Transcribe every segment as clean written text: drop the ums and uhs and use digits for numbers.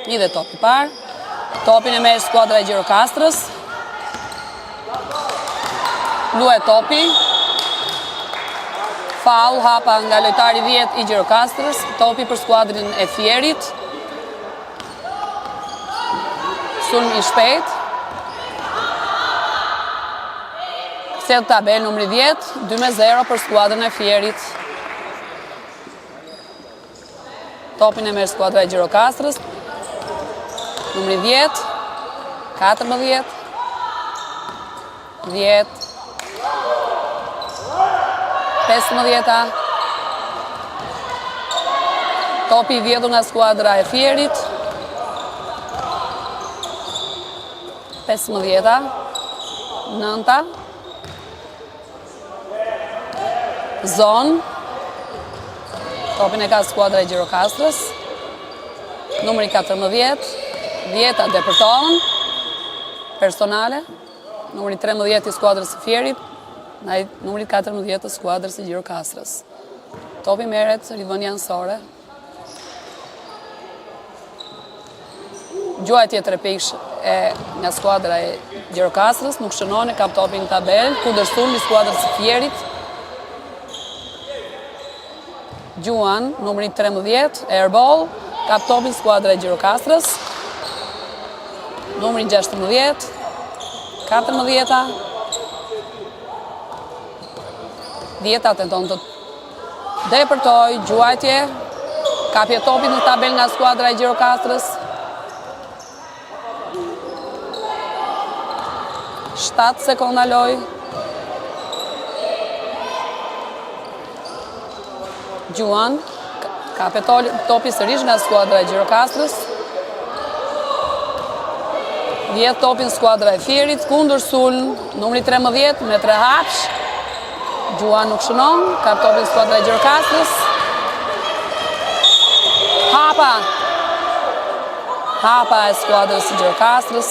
Një dhe topi parë. Topin e merr skuadra e Gjirokastrës. Luhet topi. Faul hapa nga lojtari 10 i Gjirokastrës. Topi për skuadrin e Fierit. Sulm i shpejt. Kthel tabel numri 10, 2-0 për skuadrën e Fierit. Topin e merr skuadra e Gjirokastrës. Numri 10, 14, 10, 15. Topi i vjedhur nga skuadra e Fierit. 15, 9. Zon. Topin e ka skuadra e Gjirokastrës. Numri 14, 10 depërton. Personale. Numri 13 i skuadrës së Fierit. Numri 14 të skuadrës së Gjirokastrës. Topi merret rivënia anësore. Gjuajtje 3 pikë nga skuadra e Gjirokastrës, nuk shënon e kap topin në tabel, kundërshtuar i skuadrës së Fierit. Gjuan, numri 13, airball, kap topin skuadra e Gjirokastrës. Numri 16, 14. 10 tenton të depërtoj, gjuajtje, kapje topin në tabel nga skuadra e Gjirokastrës. 7 sekonda loj. Gjuan, kapje topi sërish nga skuadra e Gjirokastrës. 10 topin skuadra e Fierit, kundër sulm, numri 13 me 3 hapsh. Gjuan nuk shënon, kap topin skuadra e Gjirokastrës. Hapa e skuadrës së Gjirokastrës.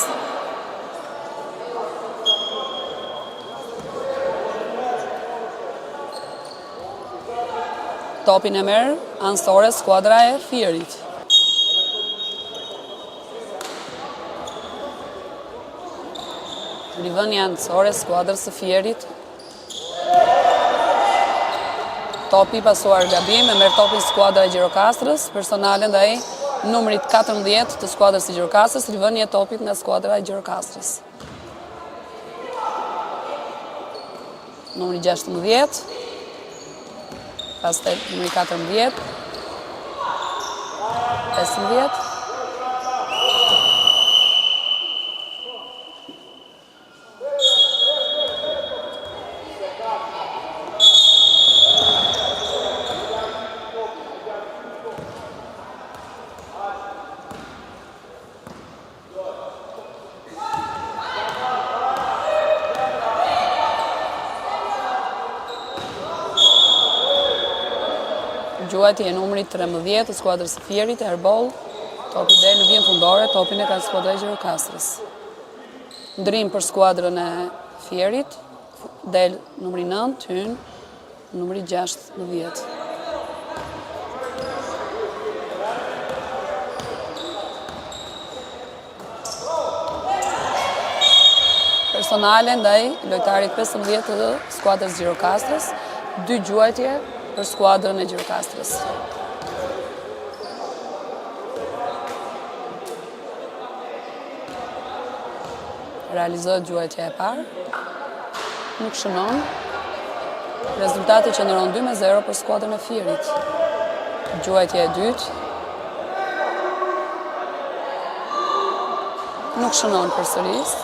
Topin e merr anësore skuadra e Fierit. Rivënia anësore skuadrës së Fierit. Topi pasuar gabim e merr topin skuadra e Gjirokastrës, personale ndaj numrit 14 të skuadrës së Gjirokastrës, rivënia e topit nga skuadra e Gjirokastrës. Numri 16, pastaj numri 14, 15. Gjuajtje e numrit 13 të skuadrës së Fierit, airball, topi del në vijën fundore, topin e ka skuadra e Gjirokastrës. Ndrim për skuadrën e Fierit, del numri 9, hyn, numri 16. Personale ndaj lojtarit 15 të skuadrës Gjirokastrës, 2 gjuajtje për skuadrën e Gjirokastrës. Realizohet gjuajtja e parë. Nuk shënon. Rezultati qëndron 2-0 për skuadrën e Fierit. Gjuajtja e dytë. Nuk shënon përsëris.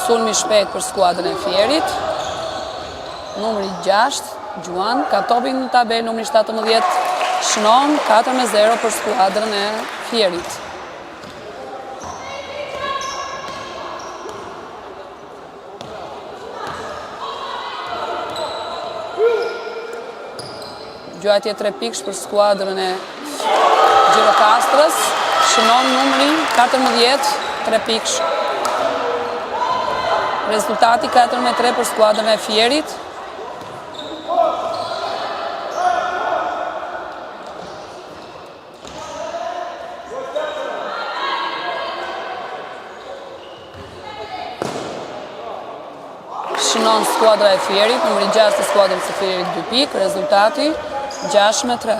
Sulmi shpejt për skuadrën e Fierit. Numri 6. Gjuan, ka topin në tabel numri 17, shënon 4-0 për skuadrën e Fierit. Gjuajtje 3 pikësh për skuadrën e Gjirokastrës, shënon numri 14, 3 pikësh. Rezultati 4-3 për skuadrën e Fierit. fiton skuadra e Fierit, numri 6 i skuadrës së Fierit 2 pikë, rezultati 6-3.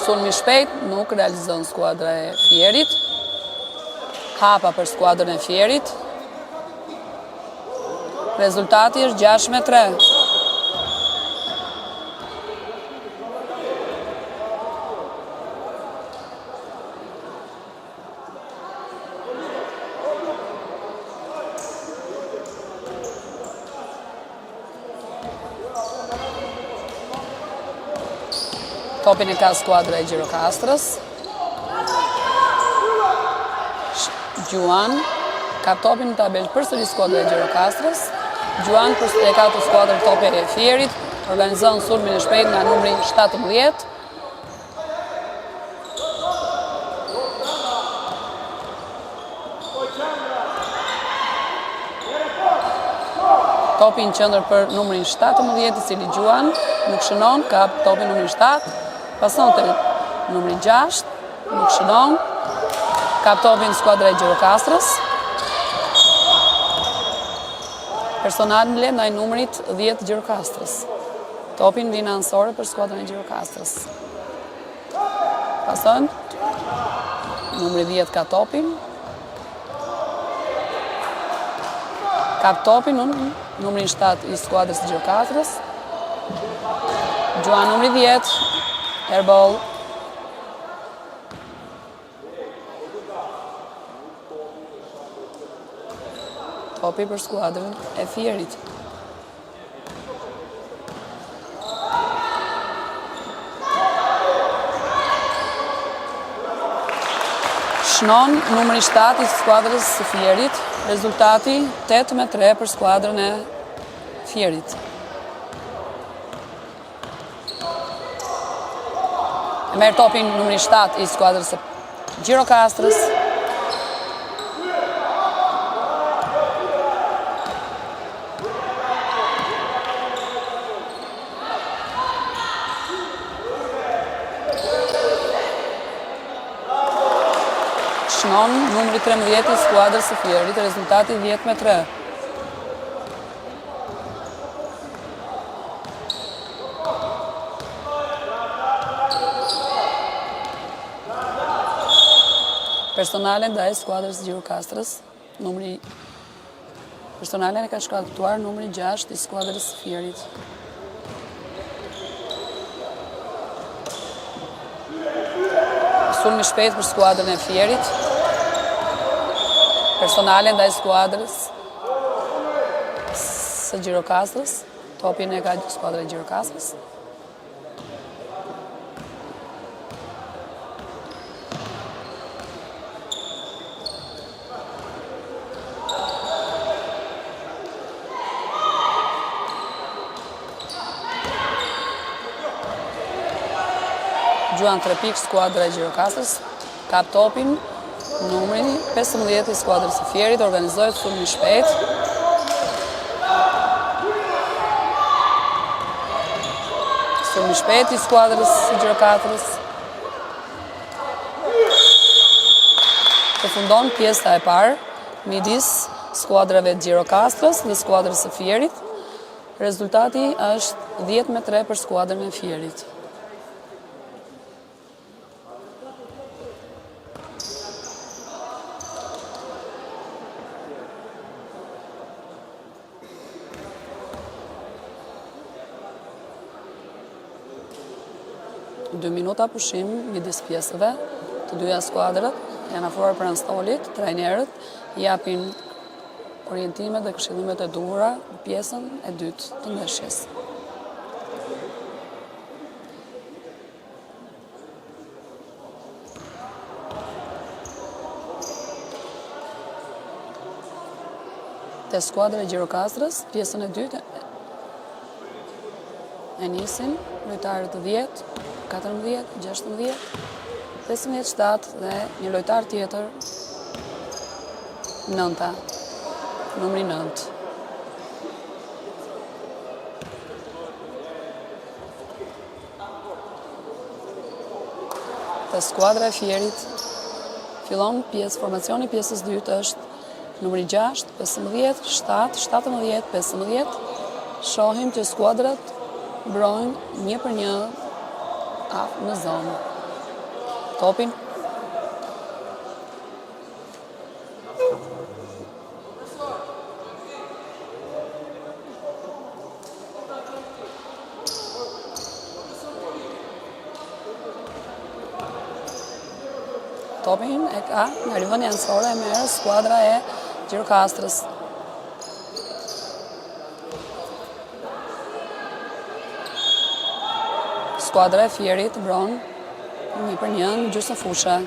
Sulmi shpejt nuk realizon skuadra e Fierit. Hapa për skuadrën e Fierit. Rezultati është 6-3. Topin e ka skuadra e Gjirokastrës. Gjuan ka topin në tabel përsëri skuadra e Gjirokastrës. Gjuan e ka të skuadrë tope e Fierit, organizon sulmin e shpejt nga numri 17. Topin qëndër për numrin 17, i cili Gjuan nuk shënon, ka topin numrin 7. Pason të numri 6, nuk shënon, ka topin skuadra e Gjirokastrës. Personal në ndaj numrit 10 Gjirokastrës. Topin vina ansore për skuadrën e Gjirokastrës. Pason, numri 10 ka topin. Ka topin numrin 7 i skuadrës e Gjirokastrës. Gjuan numri 10, airball. Topi për skuadrën e Fierit. Shnon numri 7 i skuadrës së Fierit. Rezultati 8-3 për skuadrën e Fierit. Merë topin numri 7 i skuadrës së Gjirokastrës. Shnon numri 13 i skuadrës së Fierit, rezultati 10-3. Personalen ndaj skuadrës Gjirokastrës, personalen e ka shkaktuar numri 6 i skuadrës së Fierit. Sulmi shpejt për skuadrën e Fierit. Personalen ndaj skuadrës së Gjirokastrës, topin e ka skuadra e Gjirokastrës. Gjuan 3 pikë skuadra e Gjirokastrës, ka topin numri 15 i skuadrës së Fierit, organizohet sulmi shpejt. Sulmi shpejt i skuadrës së Gjirokastrës. Përfundon pjesa e parë midis skuadrave të Gjirokastrës dhe skuadrës së Fierit. Rezultati është 10-3 për skuadrën e Fierit. Dë minuta pushim midis pjesëve, të dyja skuadrat janë afruar pranë stolit, trajnerët japin orientimet dhe këshillimet e duhura në pjesën e dytë të ndeshjes. Te skuadra e Gjirokastrës, pjesën e dytë e nisin lojtarët 10, 14, 16, 15, 7 dhe një lojtar tjetër, 9, numri 9. të skuadra e Fierit. Fillon formacioni pjesës dytë është numri 6, 15, 7, 17, 15. Shohim që skuadrat mbrojnë 1-1 në zonë. Topin. Topin e ka në rivëndja nësore e merë skuadra e Gjirokastrës. Skuadra e Fierit mbron 1-1 në gjysmë fushë.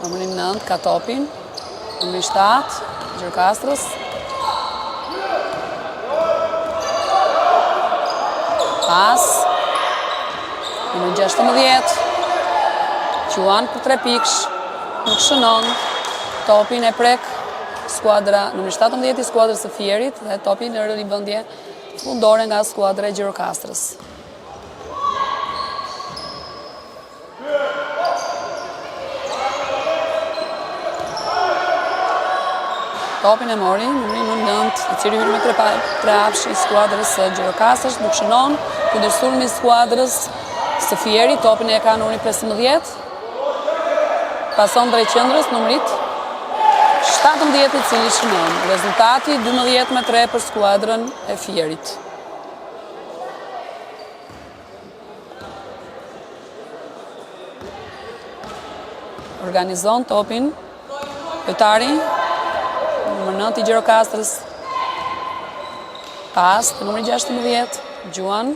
Numri 9 ka topin. Numri 7 Gjirokastrës. Pas. Numri 16 Quan për 3 pikësh, nuk shënon, topin e prek skuadra numri 17 i skuadrës së Fierit dhe topin në rivëndje fundore nga skuadra e Gjirokastrës. Topin e mori numri 9, i cili hyrë me 3 hapësh i skuadrës së Gjirokastrës, nuk shënon, kundërshtuar me skuadrës së Fierit, topin e ka numri 15. Pason drejt qendrës numrit 17 i cili shënon. Rezultati 12-3 për skuadrën e Fierit. Organizon topin lojtari numër 9 i Gjirokastrës. Pas të numri 16 Gjuan.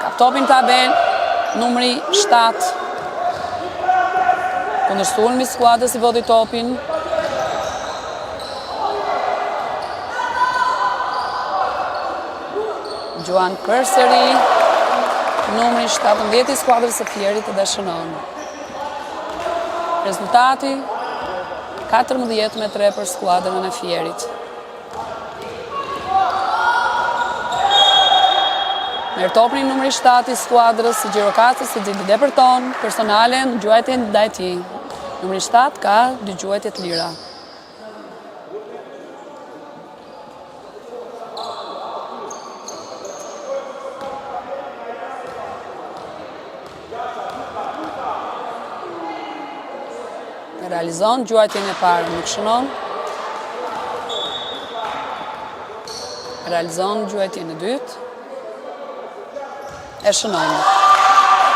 Kap topin tabel numri 7. Kundërshtuar me skuadrës i vodi topin. Gjuan përsëri numri 17 i skuadrës së Fierit dhe shënon. Rezultati 14-3 për skuadrën e Fierit. Merë topin numri 7 i skuadrës së Gjirokastrës, i cili depërton personale në gjuajtjen ndaj tij. Numri 7 ka 2 gjuajtje të lira. Realizon gjuajtjen e parë, nuk shënon. Realizon gjuajtjen e dytë. E shënon.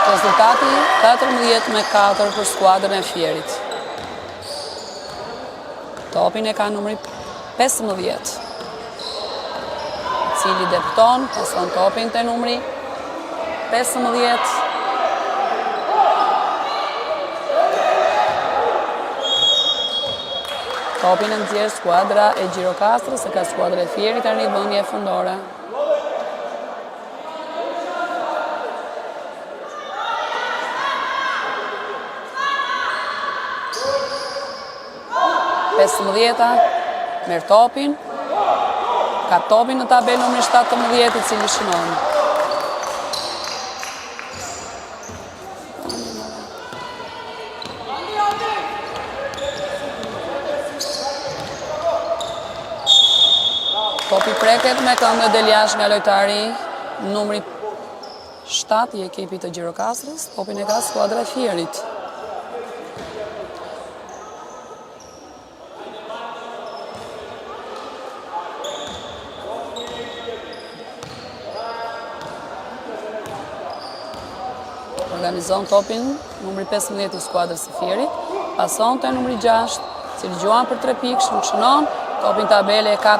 Rezultati 14-4 për skuadrën e Fierit. Topin e ka numri 15. Cili depton, pason topin të numri 15. Topin e nxjerr skuadra e Gjirokastrës, e ka skuadra e Fierit në rivëndje fundore. Merë topin, ka topin në tabel numri 17 i cili shënon. Topi preket me këmbë del jashtë nga lojtari numri 7 i ekipit të Gjirokastrës, topin e ka skuadra e Fierit. Organizon topin numri 15 i skuadrës së Fierit, pason të numri 6, cili gjuan për 3 pikësh, nuk shënon, topin tabele e ka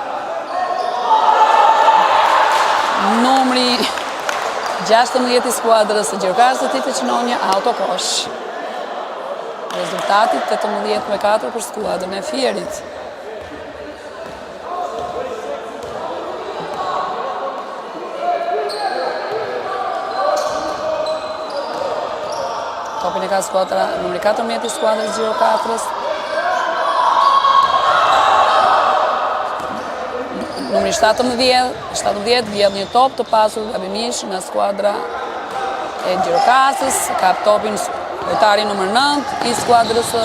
numri 16 i skuadrës së Gjirokastrës, të qënon një autokosh. Rezultati 18-4 për skuadrën e Fierit. Topin e ka skuadra numri 14 i skuadrës Gjirokastrës. Numri 17 vjedh një top të pasur gabimish nga skuadra e Gjirokastrës, kap topin lojtari numër 9 i skuadrës së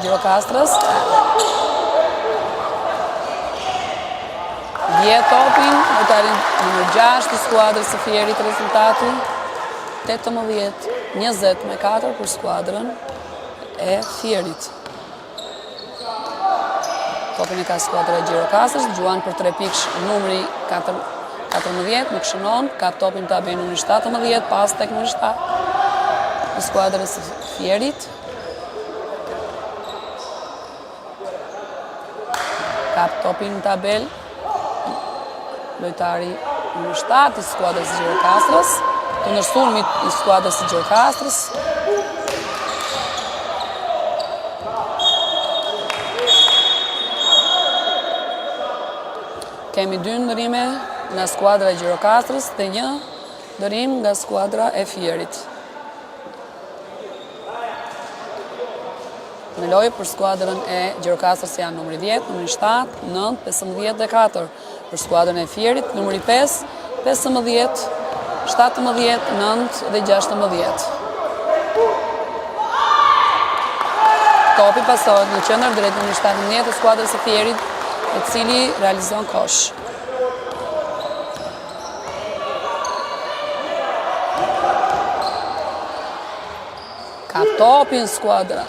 Gjirokastrës. Vjet topin lojtari numër 6 i skuadrës së Fierit, rezultati 18-20 për skuadrën e Fierit. Topin e ka skuadra e Gjirokastrës, Gjuan për 3 pikësh numri 14, nuk shënon, kap topin të abej numri 17, pas tek numri 7 në skuadrës e Fierit. Kap topin në tabel, lojtari numri 7 i skuadrës e Gjirokastrës, të ndërsulmit i skuadrës e Gjirokastrës. Kemi 2 ndërime nga skuadra e Gjirokastrës dhe 1 ndërim nga skuadra e Fierit. Në lojë për skuadrën e Gjirokastrës janë numri 10, numri 7, 9, 15 dhe 4. Për skuadrën e Fierit, numri 5, 15, 17, 9 dhe 16. Topi pasohet në qendër drejt numri 17 të skuadrës e Fierit, e cili realizon kosh. Ka topin skuadra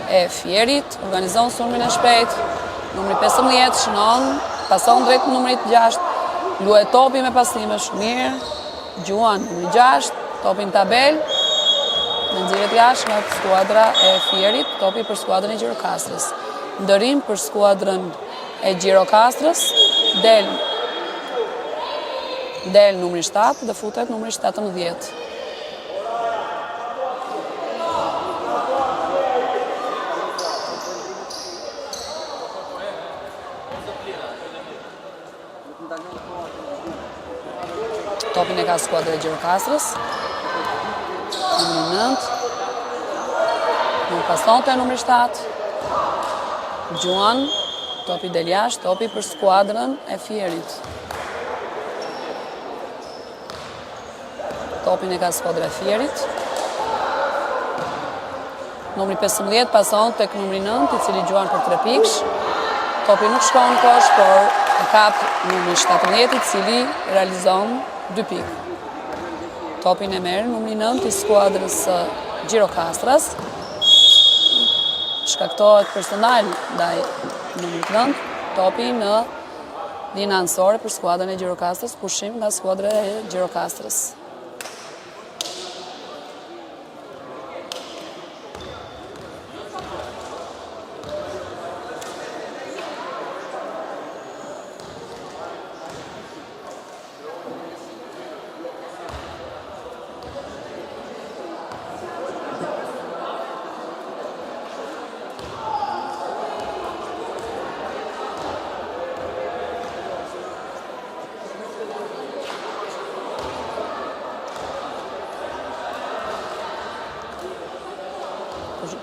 e Fierit, organizon sulmin e shpejt, numri 15 shënon, pason drejt numrit 6, luaj topi me pasime shumë mirë, Gjuan numri 6, topin tabel, në nxirret jashtë nga skuadra e Fierit, topi për skuadrën e Gjirokastrës. Ndërim për skuadrën e Gjirokastrës, del numri 7 dhe futet numri 17. Topin e ka skuadra e Gjirokastrës, numri 9, nuk pason të numri 7, Gjuan, topi del jashtë, topi për skuadrën e Fierit. Topin e ka skuadra e Fierit. Numri 15 pason tek numri 9, i cili Gjuan për 3 pikësh. Topi nuk shkon kosh, por e kap numri 17, i cili realizon 2 pikë. Topin e merr numri 9 i skuadrës së Gjirokastrës. Shkaktohet personal ndaj numrit 9, topi në linë anësore për skuadrën e Gjirokastrës, pushim nga skuadra e Gjirokastrës.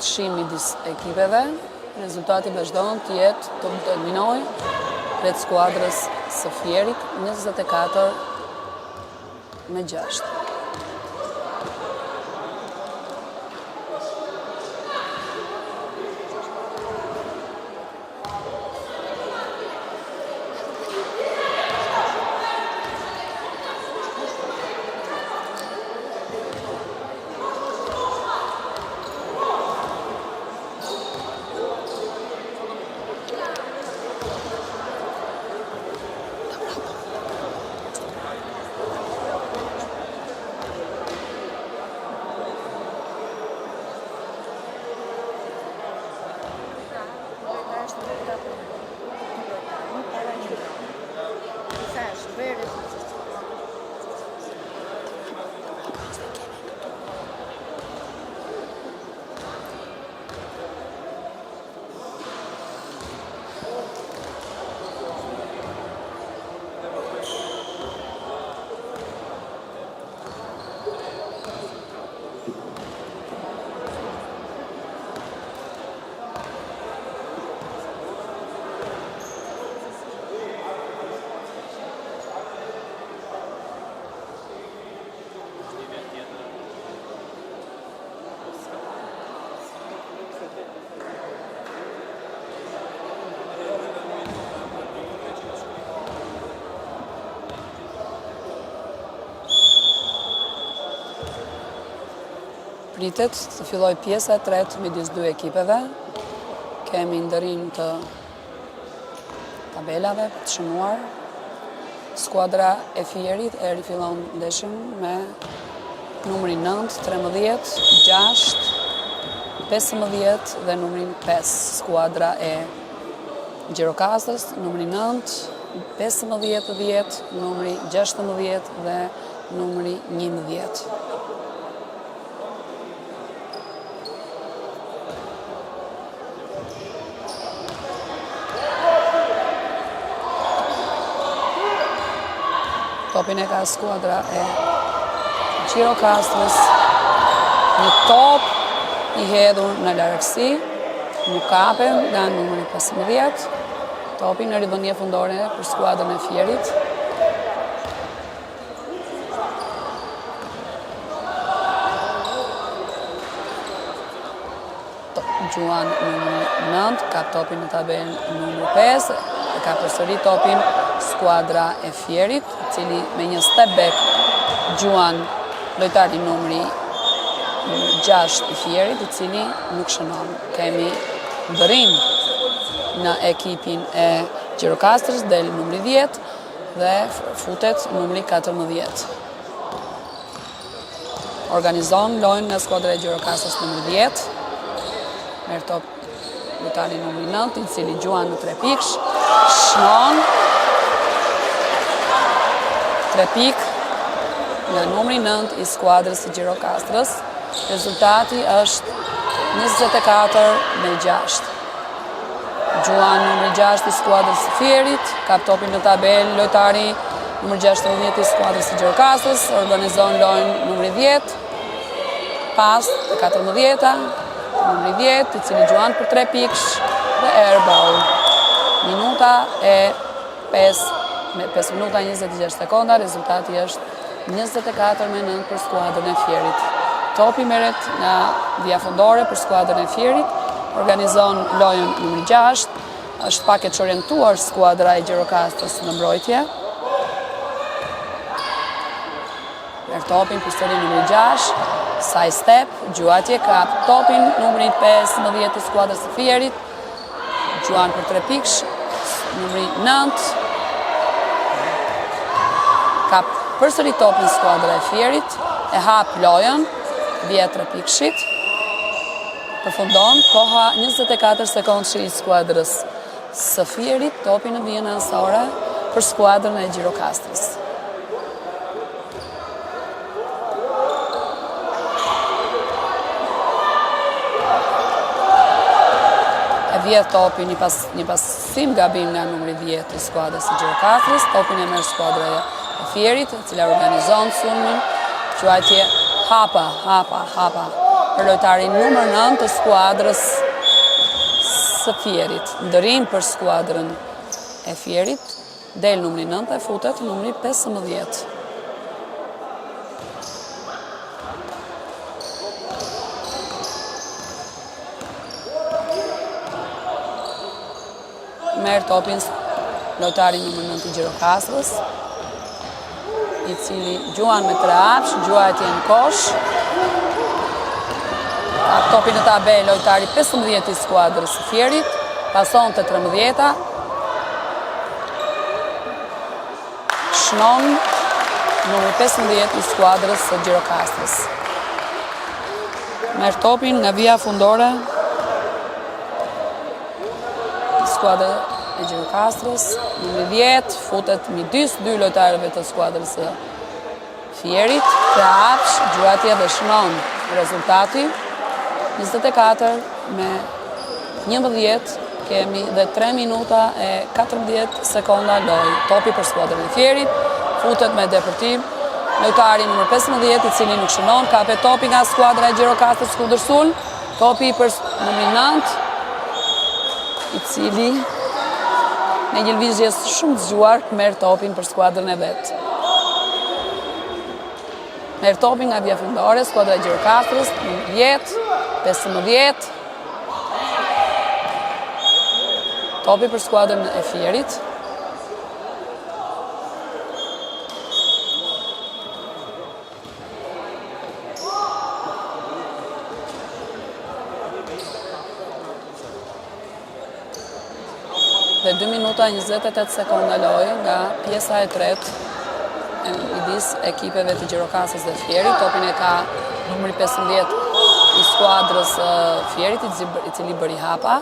Shimi midis ekipeve, rezultati vazhdon të jetë të dominoj pret skuadrës së Fierit 24-6. pritet të filloj pjesa e tretë midis dy ekipeve. Kemi ndërim të tabelave të shënuar. Skuadra e Fierit e rifillon ndeshjen me numrin 9, 13, 6, 15 dhe numrin 5. Skuadra e Gjirokastrës, numri 9, 15, 10, numri 16 dhe numri 11. Topin e ka skuadra e Gjirokastrës, një top i hedhur në largësi, nuk kape nga numri 15, topi në rivënie fundore për skuadrën e Fierit. Gjuan numri 9, ka topin në tabelën numri 5, e ka përsëri topin skuadra e Fierit, cili me një step back Gjuan lojtari numri 6 i Fierit, i cili nuk shënon. Kemi ndërim në ekipin e Gjirokastrës, del numri 10 dhe futet numri 14. Organizon lojën në skuadra e Gjirokastrës numri 10. Merë top lojtari numri 9, i cili Gjuan në 3 pikësh, shënon 3 pikë nga numri 9 i skuadrës së Gjirokastrës. Rezultati është 24-6. Gjuan numri 6 i skuadrës së Fierit, kap topin në tabelë lojtari numri 16 i skuadrës së Gjirokastrës, organizon lojën numri 10, pas të 14-ta, numri 10, i cili Gjuan për 3 pikësh dhe airball. Minuta e 5 minuta 26 sekonda, rezultati është 24-9 për skuadrën e Fierit. Topi merret nga vija fundore për skuadrën e Fierit, organizon lojën numri 6, është pak e çorientuar skuadra e Gjirokastrës në mbrojtje. Merr topin përsëri numri 6, side step, gjuatje kap topin numri 15 i skuadrës së Fierit, Gjuan për 3 pikësh, numri 9, kap përsëri topin skuadra e Fierit, e hap lojën, vija 3 pikëshit, përfundon koha 24 sekondë i skuadrës së Fierit, topi në vijën anësore për skuadrën e Gjirokastrës. E vjedh topi një pasim gabim nga numri 10 i skuadrës së Gjirokastrës, topin e merr skuadra e Fierit, e cila organizon sulmin, quajtje hapa për lojtarin numër 9 të skuadrës së Fierit. Ndërim për skuadrën e Fierit, del numri 9 e futet numri 15. Merë topin lojtarin numër 9 i Gjirokastrës, i cili Gjuan me 3 hapsh, gjuajtje në kosh. Ka topin në tabelë lojtari 15 i skuadrës së Fierit, pason të 13-ta. Shnon numri 15 i skuadrës së Gjirokastrës. Merr topin nga vija fundore i skuadrës e Gjirokastrës, numri 10, futet midis 2 lojtarëve të skuadrës së Fierit, 3 hapsh, gjuatje dhe shënon. Rezultati 24 me 11, kemi dhe 3 minuta e 14 sekonda loj. Topi për skuadrën e Fierit, futet me depërtim, lojtari numër 15, i cili nuk shënon, kape topi nga skuadra e Gjirokastrës kundër sulm, topi për numri 9, i cili në një lëvizje shumë të zgjuar, merr topin për skuadrën e vet. Merr topin nga vija fundore, skuadra e Gjirokastrës, 10, 15. Topi për skuadrën e Fierit. dhe 2 minuta 28 sekonda lojë nga pjesa e tretë midis ekipeve të Gjirokastës dhe Fierit. Topin e ka numri 15 i skuadrës Fierit, i cili bëri hapa.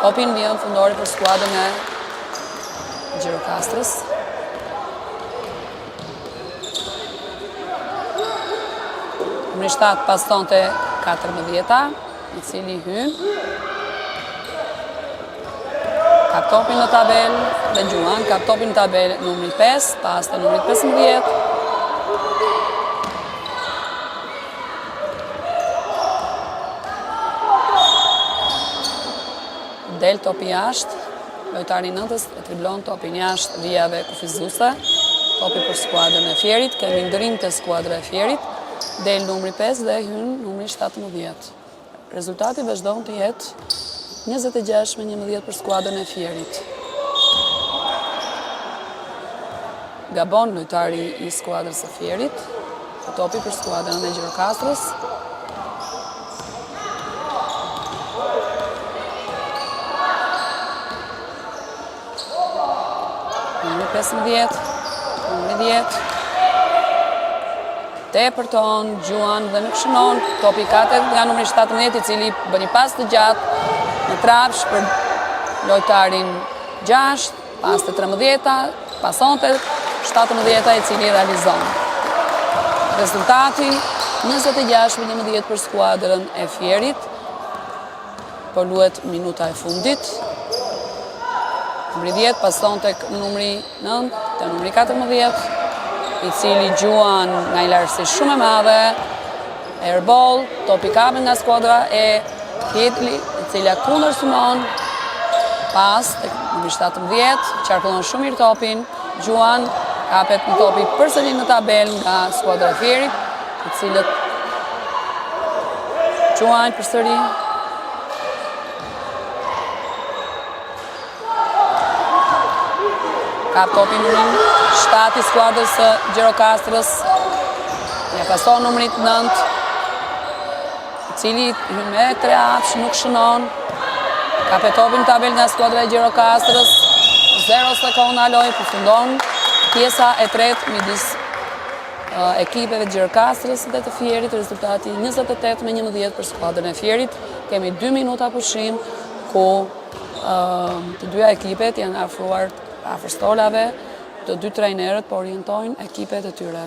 Topin vjen fundori për skuadrën e Gjirokastrës. Numri 7 pastonte 14, i cili hyn. Kap topin në tabel dhe Gjuan, kap topin në tabel numri 5, pas të numri 15. Del topi jashtë, lojtari 9 e triblon topin jashtë vijave kufizuse. Topi për skuadrën e Fierit, kemi ndërim të skuadrë e Fierit. Del numri 5 dhe hyn numri 17. Rezultati vazhdon të jetë 26-11 për skuadrën e Fierit. Gabon lojtari i skuadrës së Fierit, topi për skuadrën e Gjirokastrës. Numri 15, numri 10. Tepërton Gjuan dhe nuk shënon. Topi katet nga numri 17, i cili bën një pas të gjatë në trapsh për lojtarin 6, pas të 13, pasonte 17, i cili realizon. Rezultati 26-11 për skuadrën e Fierit. Po luhet minuta e fundit. Numri 10 pason tek numri 9 te numri 14, i cili Gjuan nga një lartësi shumë e madhe. Airball, topi kapet nga skuadra e Hitli, i cila kundër Simon, pas tek numri 17, qarkullon shumë mirë topin. Gjuan kapet në topi përsëri në tabel nga skuadra e Fierit, i cilët Gjuan përsëri. Kap topin numrin 7 i skuadrës së Gjirokastrës. Ja pason numrit 9, i cili hyn me 3 hapsh, nuk shënon. Kapet topin tabel nga skuadra e Gjirokastrës. 0 sekonda lojë përfundon pjesa e tretë midis ekipeve të Gjirokastrës dhe të Fierit. Rezultati 28-11 për skuadrën e Fierit. Kemi 2 minuta pushim ku të dyja ekipet janë afruar afër stolave, të dy trajnerët po orientojnë ekipet e tyre.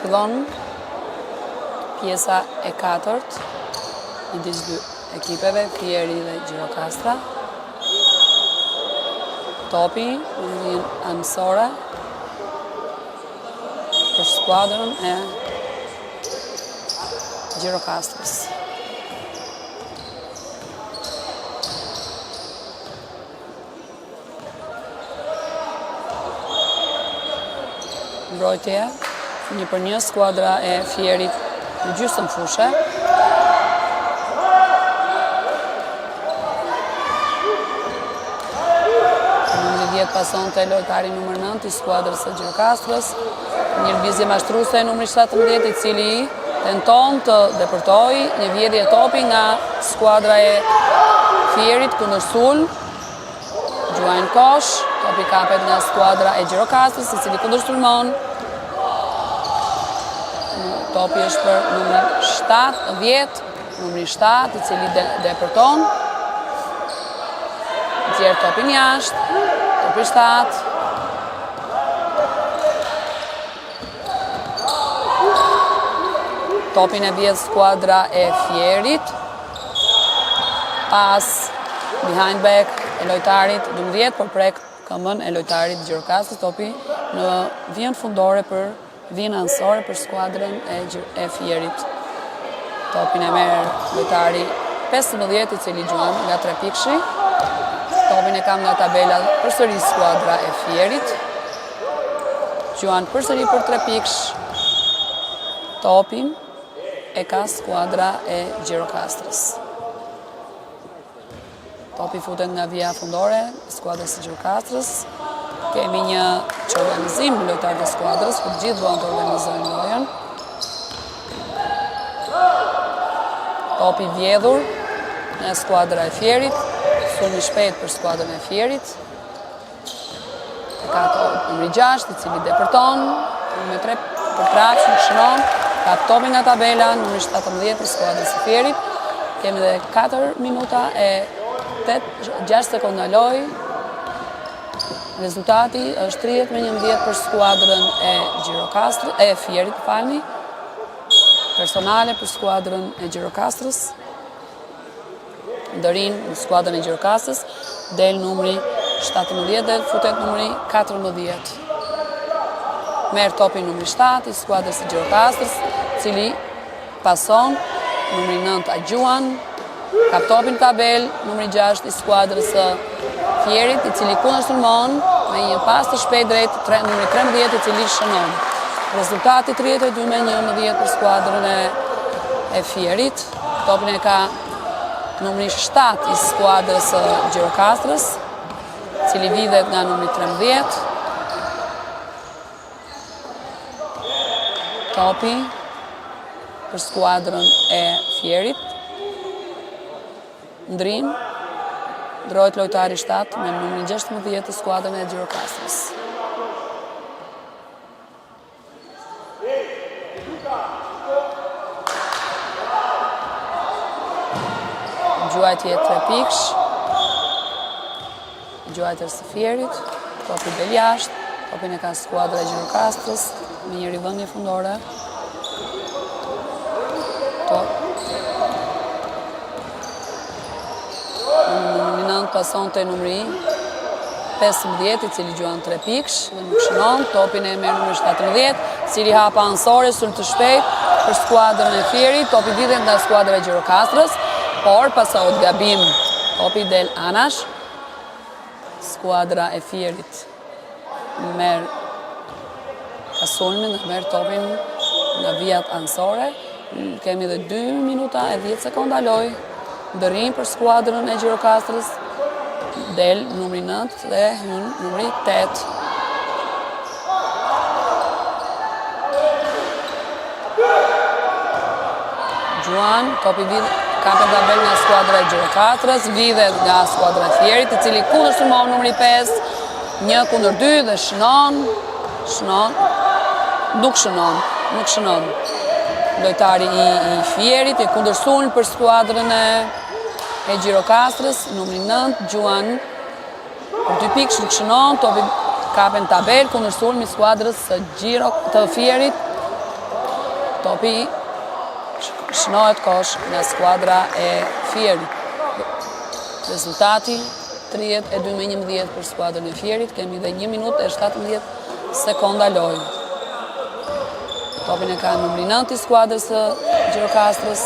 Fillon pjesa e 4 midis dy ekipeve, Fieri dhe Gjirokastra. Topi vjen anësore për skuadrën e Gjirokastrës. Mbrojtje 1-1 skuadra e Fierit në gjysmë fushë. Numri 10 pason te lojtari numër 9 i skuadrës së Gjirokastrës. Një lëvizje mashtruese numri 17, i cili tenton të depërtojë një vjedhje topi nga skuadra e Fierit kundër sul. Gjuajn kosh, topi kapet nga skuadra e Gjirokastrës, i cili kundër sulmon. Topi është për numri 7, i cili depërton. Nxjerr topin jashtë, topi 7. Topin e vjedh skuadra e Fierit. Pas behind back e lojtarit 12, por prek këmbën e lojtarit Gjirokastrës. Topi në vijën fundore për vijën anësore për skuadrën e Fierit. Topin e merr lojtari 15 i cili gjuan nga 3 pikëshi. Topin e kam nga tabela përsëri skuadra e Fierit. Gjuan përsëri për 3 pikësh. Topin e ka skuadra e Gjirokastrës. Topi futet nga vija fundore, skuadrës e Gjirokastrës. Kemi një organizim në lojtarët e skuadrës, ku të gjithë duan të organizojnë lojën. Topi vjedhur nga skuadra e Fierit, sulmi shpejt për skuadrën e Fierit. Ka numri 6, i cili depërton, me 3 për trapsh, nuk shënon, ka topin nga tabela, numri 17 për skuadrës e Fierit. Kemi dhe 4 minuta e 6 sekonda lojë. Rezultati është 30-11 për skuadrën e Fierit, falni. Personale për skuadrën e Gjirokastrës. Ndërin në skuadrën e Gjirokastrës, del numri 17 dhe futet numri 14. Merë topi numri 7 i skuadrës e Gjirokastrës, cili pason numri 9 Agjuan, ka topin tabel numri 6 i skuadrës e Fierit, i cili kundër sulmon me një pas të shpejt drejt numri 13 i cili shënon. Rezultati 32-11 për skuadrën e Fierit. Topin e ka numri 7 i skuadrës e Gjirokastrës, cili vidhet nga numri 13. Topi për skuadrën e Fierit. Ndrim, ndrohet lojtari 7 me numri 16 të skuadrën e Gjirokastrës. Gjuajtje 3 pikësh. Gjuajtër së Fierit, topi del jashtë, topin e ka skuadra e Gjirokastrës, me një rivëndje fundore. Numri 9 pason të numri 15, i cili gjuan 3 pikësh, dhe nuk shënon, topin e merë numri 17, cili hapa anësore, sulm të shpejt për skuadrën e Fierit, topi vidhet nga skuadra e Gjirokastrës, por pasohet gabim, topi del anash, skuadra e Fierit merë ka sulmin dhe merë topin nga vijat anësore. Kemi dhe 2 minuta e 10 sekonda loj, ndërim për skuadrën e Gjirokastrës, del numri 9 dhe hyn numri 8. Gjuan, topi vidhet, kapën tabel nga skuadra e Gjirokastrës, vidhet nga skuadra e Fierit, i cili kundër sulmon numri 5, 1 kundër 2 dhe shënon, nuk shënon. Lojtari i Fierit, i kundër sulm për skuadrën e Gjirokastrës, numri 9, Gjuan, për 2 pikësh nuk shënon, topi kapën tabel, kundër sulm i skuadrës të Fierit, topi shënohet kosh nga skuadra e Fierit. Rezultati 32-11 për skuadrën e Fierit, kemi dhe 1 minutë e 17 sekonda lojë. Topin e ka numri 9 i skuadrës e Gjirokastrës,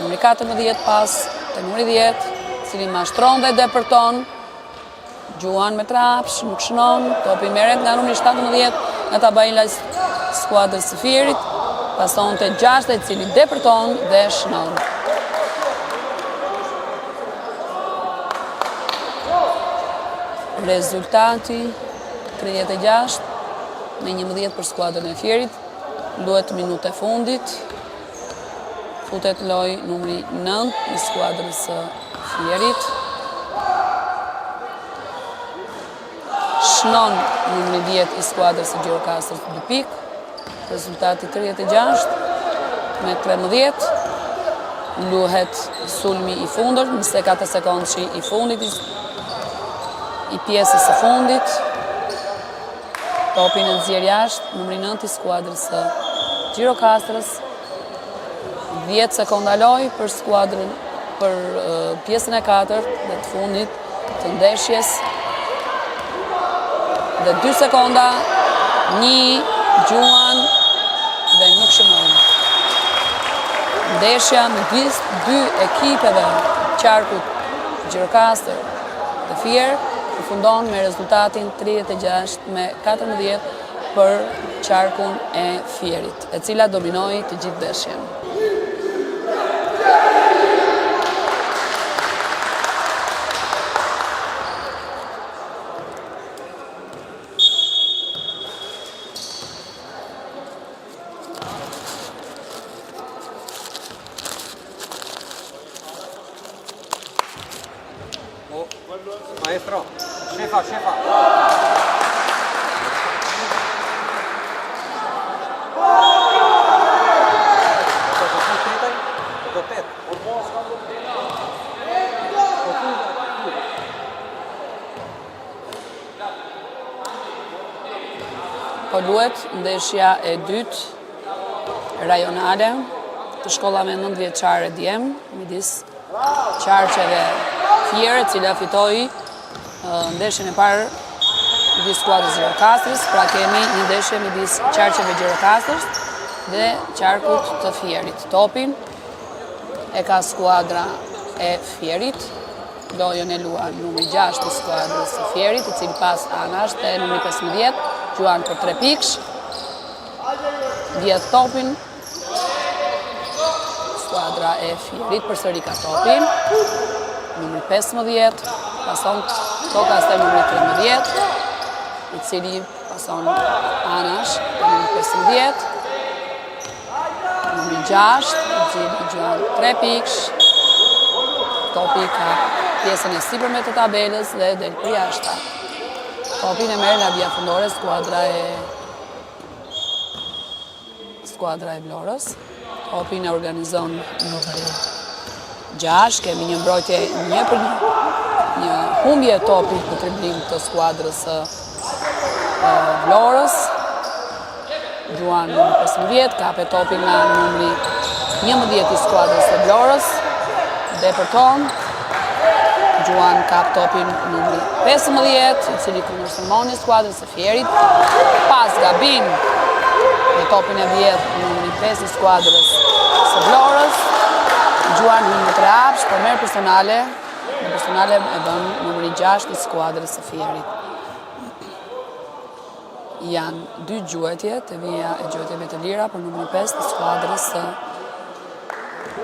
numri 14 pas të numri 10, cili mashtron dhe depërton, Gjuan me trapsh, nuk shënon, topi merret nga numri 17 nga tabela skuadrës së Fierit, pason të 6 i cili depërton dhe shënon. Rezultati 36 me 11 për skuadrën e Fierit, luhet minutë e fundit, futet loj numri 9 i skuadrës së Fierit, shënon numri 10 i skuadrës së Gjirokastrës 2 pikë, rezultati 36 me 13, luhet sulmi i fundër, 24 sekondë i fundit i pjesës së fundit. Topin e nxjerr jashtë, numri 9 i skuadrës së Gjirokastrës. 10 sekonda lojë për skuadrën për pjesën e 4 dhe të fundit të ndeshjes. dhe 2 sekonda, 1, Gjuan dhe nuk shënojnë. Ndeshja me 2 ekipeve qarkut Gjirokastër dhe Fier përfundon me rezultatin 36-14 për qarkun e Fierit, e cila dominoi të gjithë ndeshjen. Maestro, scefa. Po luhet ndeshja e dytë rajonale të shkollave 9 vjeçare djem, midis Qarqeve Fier, e cila fitoi ndeshjen e parë midis skuadrës Gjirokastrës, pra kemi një ndeshje midis Qarqeve Gjirokastrës dhe qarkut të Fierit. Topin e ka skuadra e Fierit, lojën e luan numri 6 të skuadrës së Fierit, i cili pas anash dhe numri 15, Gjuan për 3 pikësh, vjedh topin, skuadra e Fierit përsëri ka topin, numri 15, pason tokas te numri 13, i cili pason anash te numri 15, numri 6, i cili Gjuan 3 pikësh, topi ka pjesën e sipërme të tabelës dhe del për jashtë. Topin e merr nga vija fundore skuadra e Vlorës. Topin e organizon numri 6, kemi një mbrojtje 1-1, një humbje topi për triblim të skuadrës së Vlorës. Gjuan numri 15, kape topin nga numri 11 i skuadrës së Vlorës, dhe për ton, Gjuan kap topin numri 15, i cili kundërshërmoni skuadrës së Fierit, pas gabim në topin e vjedh numri 5 i skuadrës së Vlorës, Gjuan në 3 hapsh, por merr personale, dhe personale e bën numri 6 i skuadrës së Fierit. Janë 2 gjuetje të vija e gjuetjeve të lira për numri 5 të skuadrës së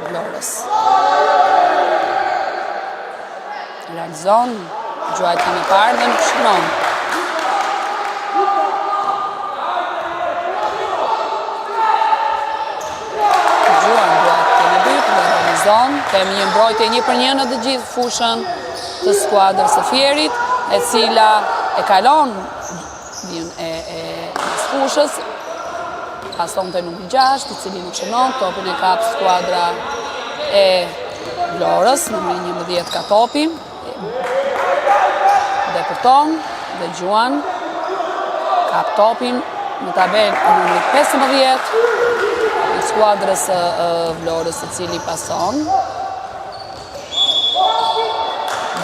Vlorës. Realizon gjuajtjen e parë dhe nuk shënon. Gjuan gjuajtjen e dytë dhe realizon. Kemi një mbrojtje 1-1 në të gjithë fushën të skuadrës së Fierit, e cila e kalon vijën e fushës, pason te numri 6, i cili nuk shënon, topin e kap skuadra e Vlorës, numri 11 ka topin, dhe përton, dhe Gjuan kap topin në tabel numri 15 i skuadrës Vlorës, i cili pason.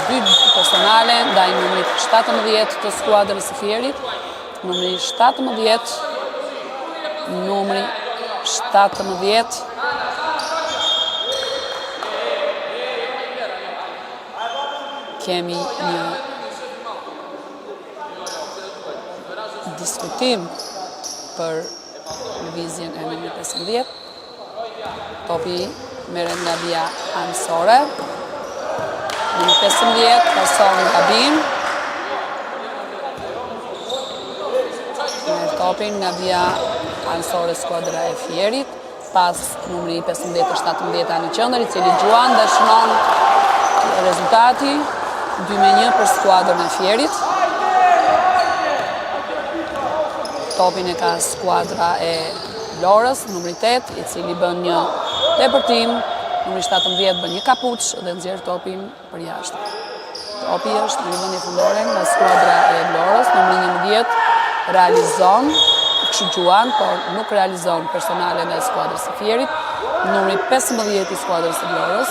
2 personale ndaj numrit 17 të skuadrës së Fierit, numri 17, kemi një diskutim për lëvizjen e numri 15. Topi merret nga vija anësore. Numri 15 pason gabim. Merr topin nga vija anësore skuadra e Fierit, pas numri 15-17 në qendër, i cili Gjuan dhe shënon rezultati 2-1 për skuadrën e Fierit. Topin e ka skuadra e Vlorës, numri 8, i cili bën një tepërtim, numri 17 bën një kapuç dhe nxjerr topin për jashtë. Topi është në rivendje fundore nga skuadra e Vlorës, numri 11 realizon, Gjuan, por nuk realizon personale nga skuadrës së Fierit, numri 15 i skuadrës së Vlorës,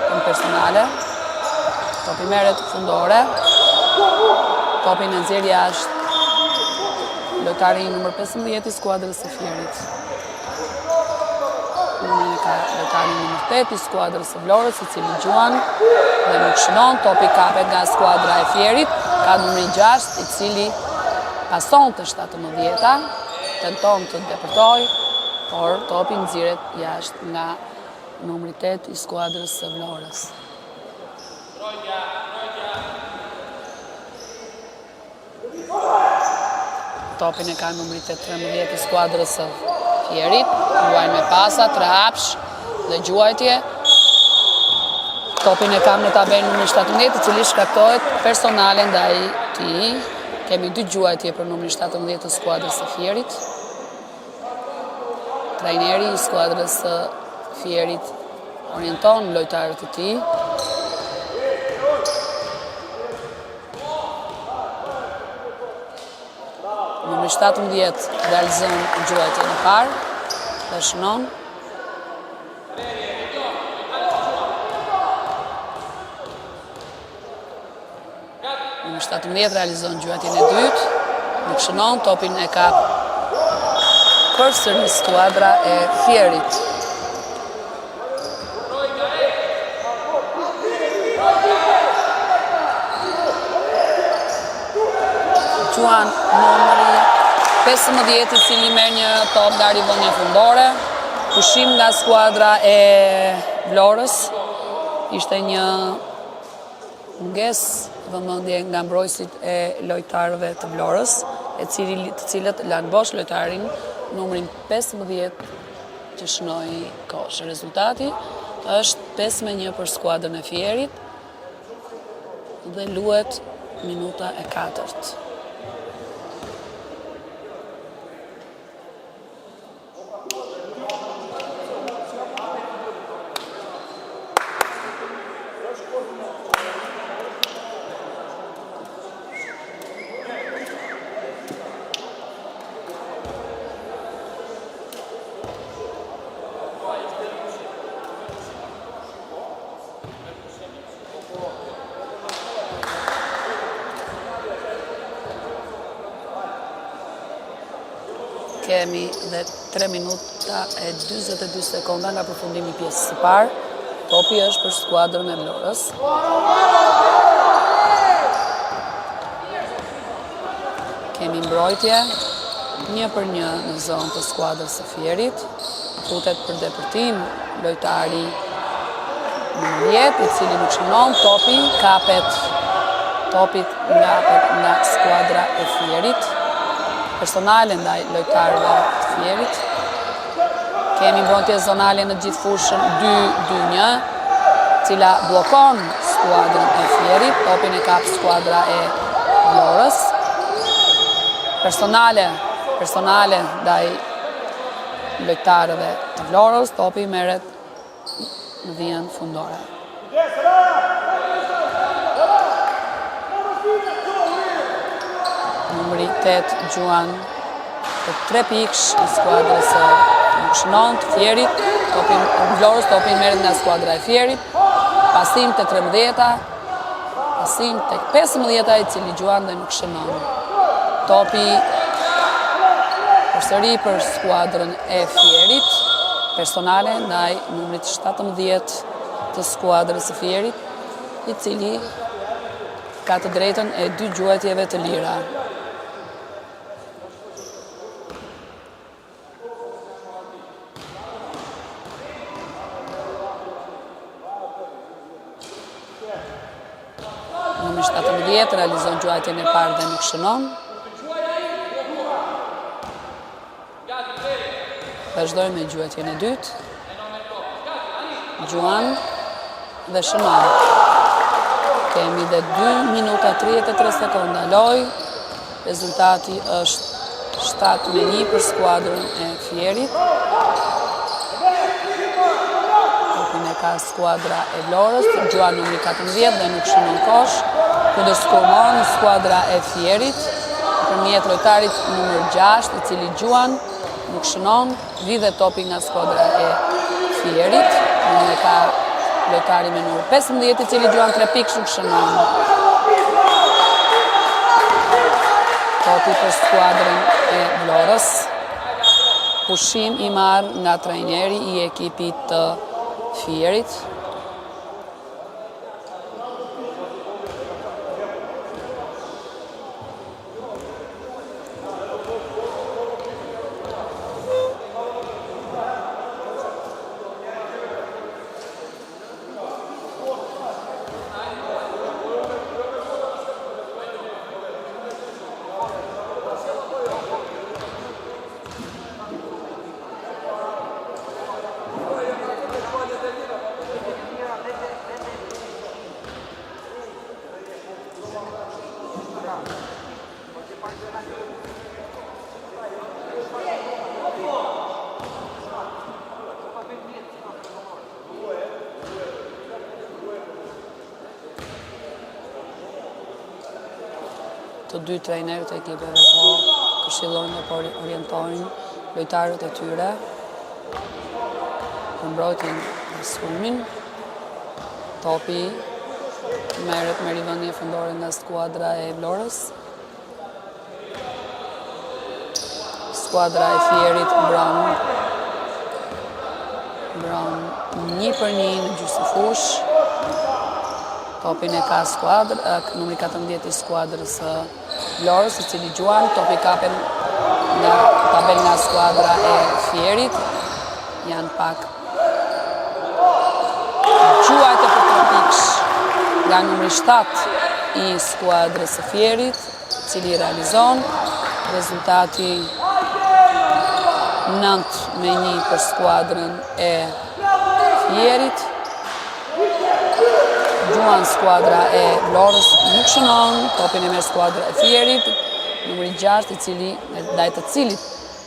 në personale, topi merret fundore, topin e nxjerr jashtë lojtari numër 15 i skuadrës së Fierit. Numrin e ka lojtari numër 8 i skuadrës së Vlorës, i cili gjuan dhe nuk shënon, topi kapet nga skuadra e Fierit, ka numrin 6 i cili pason të 17-ta, tenton të depërtoj, por topi nxirret jashtë nga numri 8 i skuadrës së Vlorës. Topin e ka numri 13 i skuadrës së Fierit, luajnë me pasa, 3 hapsh dhe gjuajtje. Topin e kam në tabelën numri 17, i cili shkaktohet personale ndaj tij. Kemi 2 gjuajtje për numrin 17 të skuadrës së Fierit. Trajneri i skuadrës së Fierit orienton lojtarët e tij. Numri 17 realizon gjuajtjen e parë dhe shënon. Numri 17 realizon gjuajtjen e dytë, nuk shënon, topin e ka përsëri skuadra e Fierit. Gjuan numri 15 i cili merr një top nga rivënia fundore, pushim nga skuadra e Vlorës, ishte një mungesë vëmendje nga mbrojtësit e lojtarëve të Vlorës, të cilët lanë bosh lojtarin numrin 15 që shënoi kosh. Rezultati është 5-1 për skuadrën e Fierit dhe luhet minuta e 4. Kemi dhe 3 minuta e 42 sekonda nga përfundimi i pjesës së parë. Topi është për skuadrën e Vlorës. Kemi mbrojtje 1-1 në zonë të skuadrës së Fierit. Futet për depërtim lojtari numër 10, i cili nuk shënon, topi kapet nga skuadra e Fierit. Personale ndaj lojtarëve të Fierit. Kemi mbrojtje zonale në gjithë fushën 2-2-1, cila bllokon skuadrën e Fierit, topin e kap skuadra e Vlorës. Personale ndaj lojtarëve të Vlorës, topi merret në vijën fundore. Numri 8 gjuan për 3 pikësh në skuadrës së nuk shënon të Fierit, topin Vlorës, topin merret nga skuadra e Fierit, pasim të 13-ta, pasim të 15-ta i cili gjuan dhe nuk shënon. Topi përsëri për skuadrën e Fierit, personale ndaj numrit 17 të skuadrës së Fierit, i cili ka të drejtën e 2 gjuajtjeve të lira. Numri 17 realizon gjuajtjen e parë dhe nuk shënon. Vazhdojmë me gjuajtjen e dytë. Gjuan dhe shënon. Kemi dhe 2 minuta 33 sekonda lojë. Rezultati është 7-1 për skuadrën e Fierit. Ka skuadra e Vlorës, gjuan numri 14 dhe nuk shënon kosh, kundërshkuar në skuadra e Fierit, përmjet lojtarit numër 6, i cili gjuan nuk shënon, vidhe topi nga skuadra e Fierit, në ka lojtari me numër 15, i cili gjuan 3 pikë, nuk shënon. Topi topi për skuadrën e Vlorës. Pushim i marrë nga trajneri i ekipit të Fierit. Të dy trajnerët e ekipeve po këshillojnë dhe po orientojnë lojtarët e tyre për mbrojtjen e sulmin. Topi merret me rivënie fundore nga skuadra e Vlorës. Skuadra e Fierit mbron 1-1 në gjysmëfush. Topin e ka numri 14 i skuadrës së Vlorës, i cili Gjuan, topi kapen nga tabel nga skuadra e Fierit. Janë pak gjuajt e përtropiksh nga numri 7 i skuadrës së Fierit, i cili realizon rezultati 9-1 për skuadrën e Fierit. Gjuan skuadra e Vlorës nuk shënon, topin e merr skuadra e Fierit, numri 6 ndaj të cilit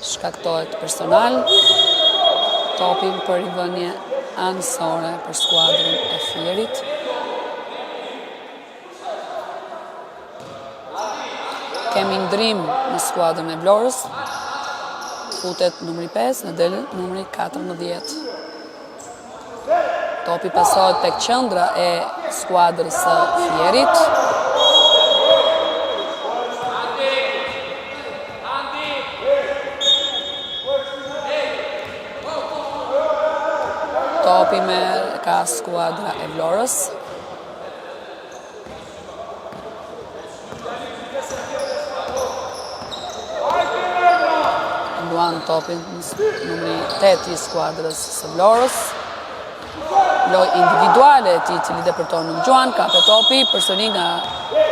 shkaktohet personal. Topin për rivënie anësore për skuadrën e Fierit. Kemi ndrim në skuadrën e Vlorës. Futet numri 5 në del numri 14. Topi pasohet tek qendra e skuadrës së Fierit. Topi ka skuadra e Vlorës. Luan topin numri 8 i skuadrës së Vlorës. Loj individuale e tij, cili depërton nuk Gjuan, kape topi përsëri nga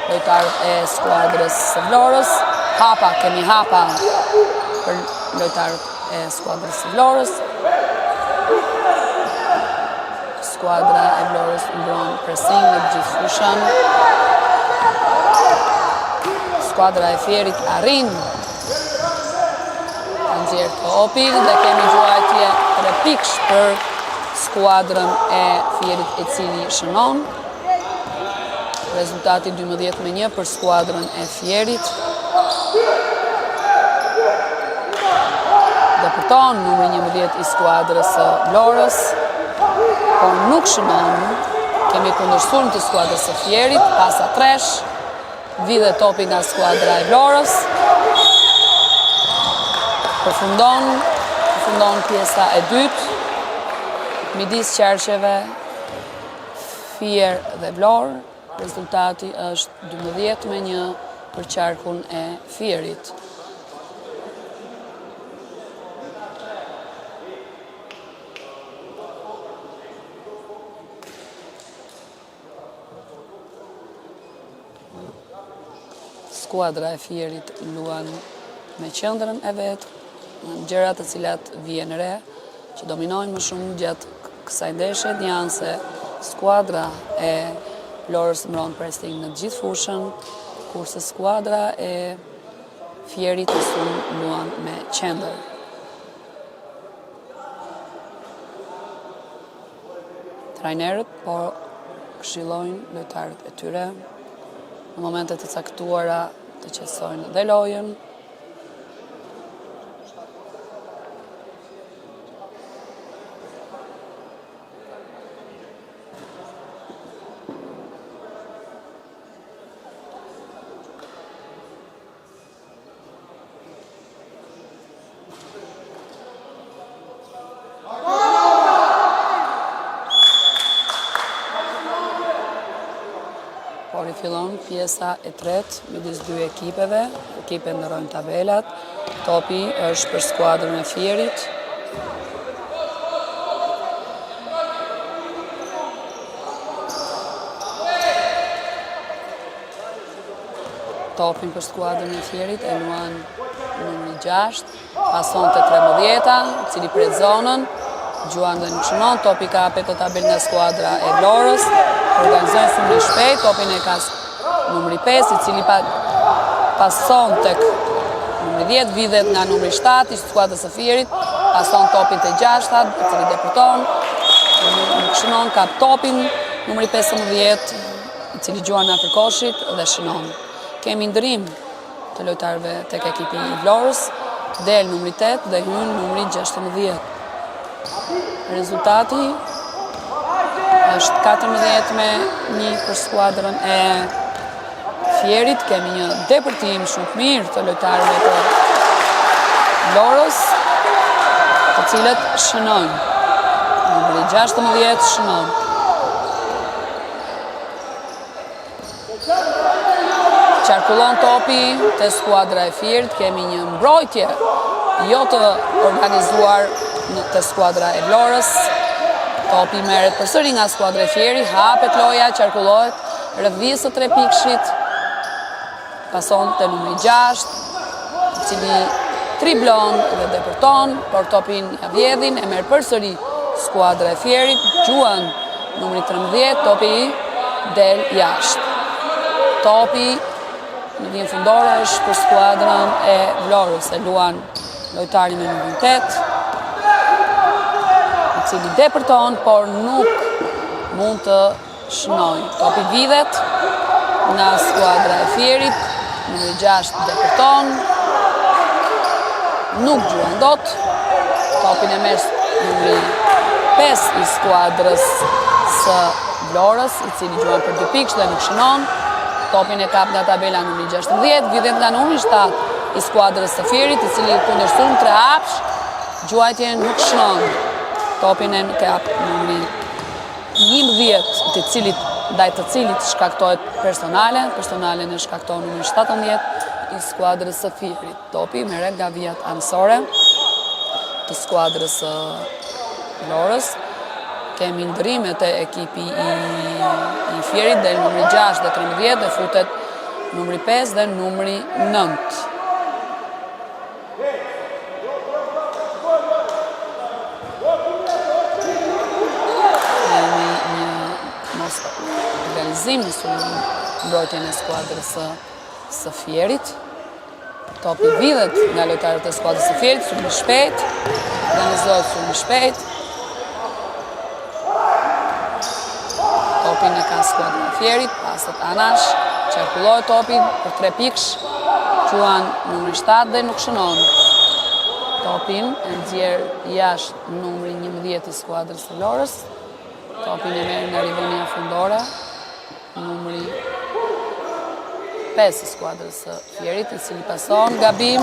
lojtarët e skuadrës së Vlorës. Kemi hapa për lojtarët e skuadrës së Vlorës. Skuadra e Vlorës mbron presin në gjithë fushën. Skuadra e Fierit arrin të nxjerrë topin dhe kemi gjuajtje 3 pikësh për skuadrën e Fierit, e cili shënon. Rezultati 12-1 për skuadrën e Fierit. Depërton numri 11 i skuadrës së Vlorës, por nuk shënon. Kemi kundërshtuar të skuadrës së Fierit, pasa tresh, vide topi nga skuadra e Vlorës. Përfundon pjesa e dytë, midis qarqeve Fier dhe Vlorë. Rezultati është 12-1 për qarkun e Fierit. Skuadra e Fierit luan me qendrën e vet, gjërat të cilat vjen re, që dominojnë më shumë gjatë kësaj ndeshje, janë se skuadra e Vlorës mbron pressing në gjithë fushën, kurse skuadra e Fierit luan me qendër. Trajnerët po këshillojnë lojtarët e tyre në momente të caktuara të qetësojnë dhe lojën. rifillon pjesa e tretë midis dy ekipeve. Ekipet ndërrojnë tabelat. Topi është për skuadrën e Fierit. Topin për skuadrën e Fierit e luan numri 6, pason të 13-ta, cili pret zonën, gjuan dhe nuk shënon, topi ka apet të tabel nga skuadra e Vlorës, organizojnë shumë në shpejt, topin e ka numri 5, i cili pason të numri 10, vidhet nga numri 7, ishtë skuadrës e Fierit, pason topin të 6-ta, i cili deputon, nuk shënon, kap topin, numri 15, i cili gjuan nga përkoshit dhe shënon. Kemi ndërim të lojtarëve tek ekipi i Vlorës, del numri 8 dhe hyn numri 16. Rezultati është 14-1 për skuadrën e Fierit. Kemi një depërtim shumë të mirë të lojtarëve të Vlorës, të cilët shënojnë. Numri 16 shënon. Qarkullon topi të skuadra e Fierit, kemi një mbrojtje jo të organizuar të skuadra e Vlorës. Topi merret përsëri nga skuadra e Fierit, hapet loja, qarkullohet rreth 23 pikshit, pason të numri 6, i cili triblon dhe depërton, por topin ja vjedhin, e merr përsëri skuadra e Fierit, gjuan numri 13, topi del jashtë. Topi në vijën fundore është për skuadrën e Vlorës, e luan lojtari me numrin 8, i cili depërton, por nuk mund të shënojë. Topi vidhet nga skuadra e Fierit, numri 6 depërton, nuk gjuan dot, topin e merr numri 5 i skuadrës së Vlorës, i cili gjuan për 2 pikë dhe nuk shënon. Topin e kap nga tabela numri 16, vidhet nga numri 7 i skuadrës së Fierit, i cili kundërshton 3 hapsh, gjuajtje nuk shënon. Topin e kap numri 11, ndaj të cilit shkaktohet personale në shkakton numri 17 i skuadrës së Fierit. Topi merret nga vijat anësore të skuadrës së Vlorës. Kemi ndërime të ekipi i Fierit, del numri 6 dhe 13 dhe futet numri 5 dhe numri 9. Kemi një mos realizim në mbrojtjen e skuadrës së Fierit. Topi vidhet nga lojtarët e skuadrës së Fierit, shumë shpejt, organizohet shumë shpejt. Topin e ka skuadra e Fierit, pasët anash, qarkullohet topin për 3 pikësh, gjuan numri 7 dhe nuk shënon. Topin e nxjerr jashtë numri 11 i skuadrës së Vlorës. Topin e merr nga rivënia fundore, numri 5 i skuadrës së Fierit, i cili pason gabim.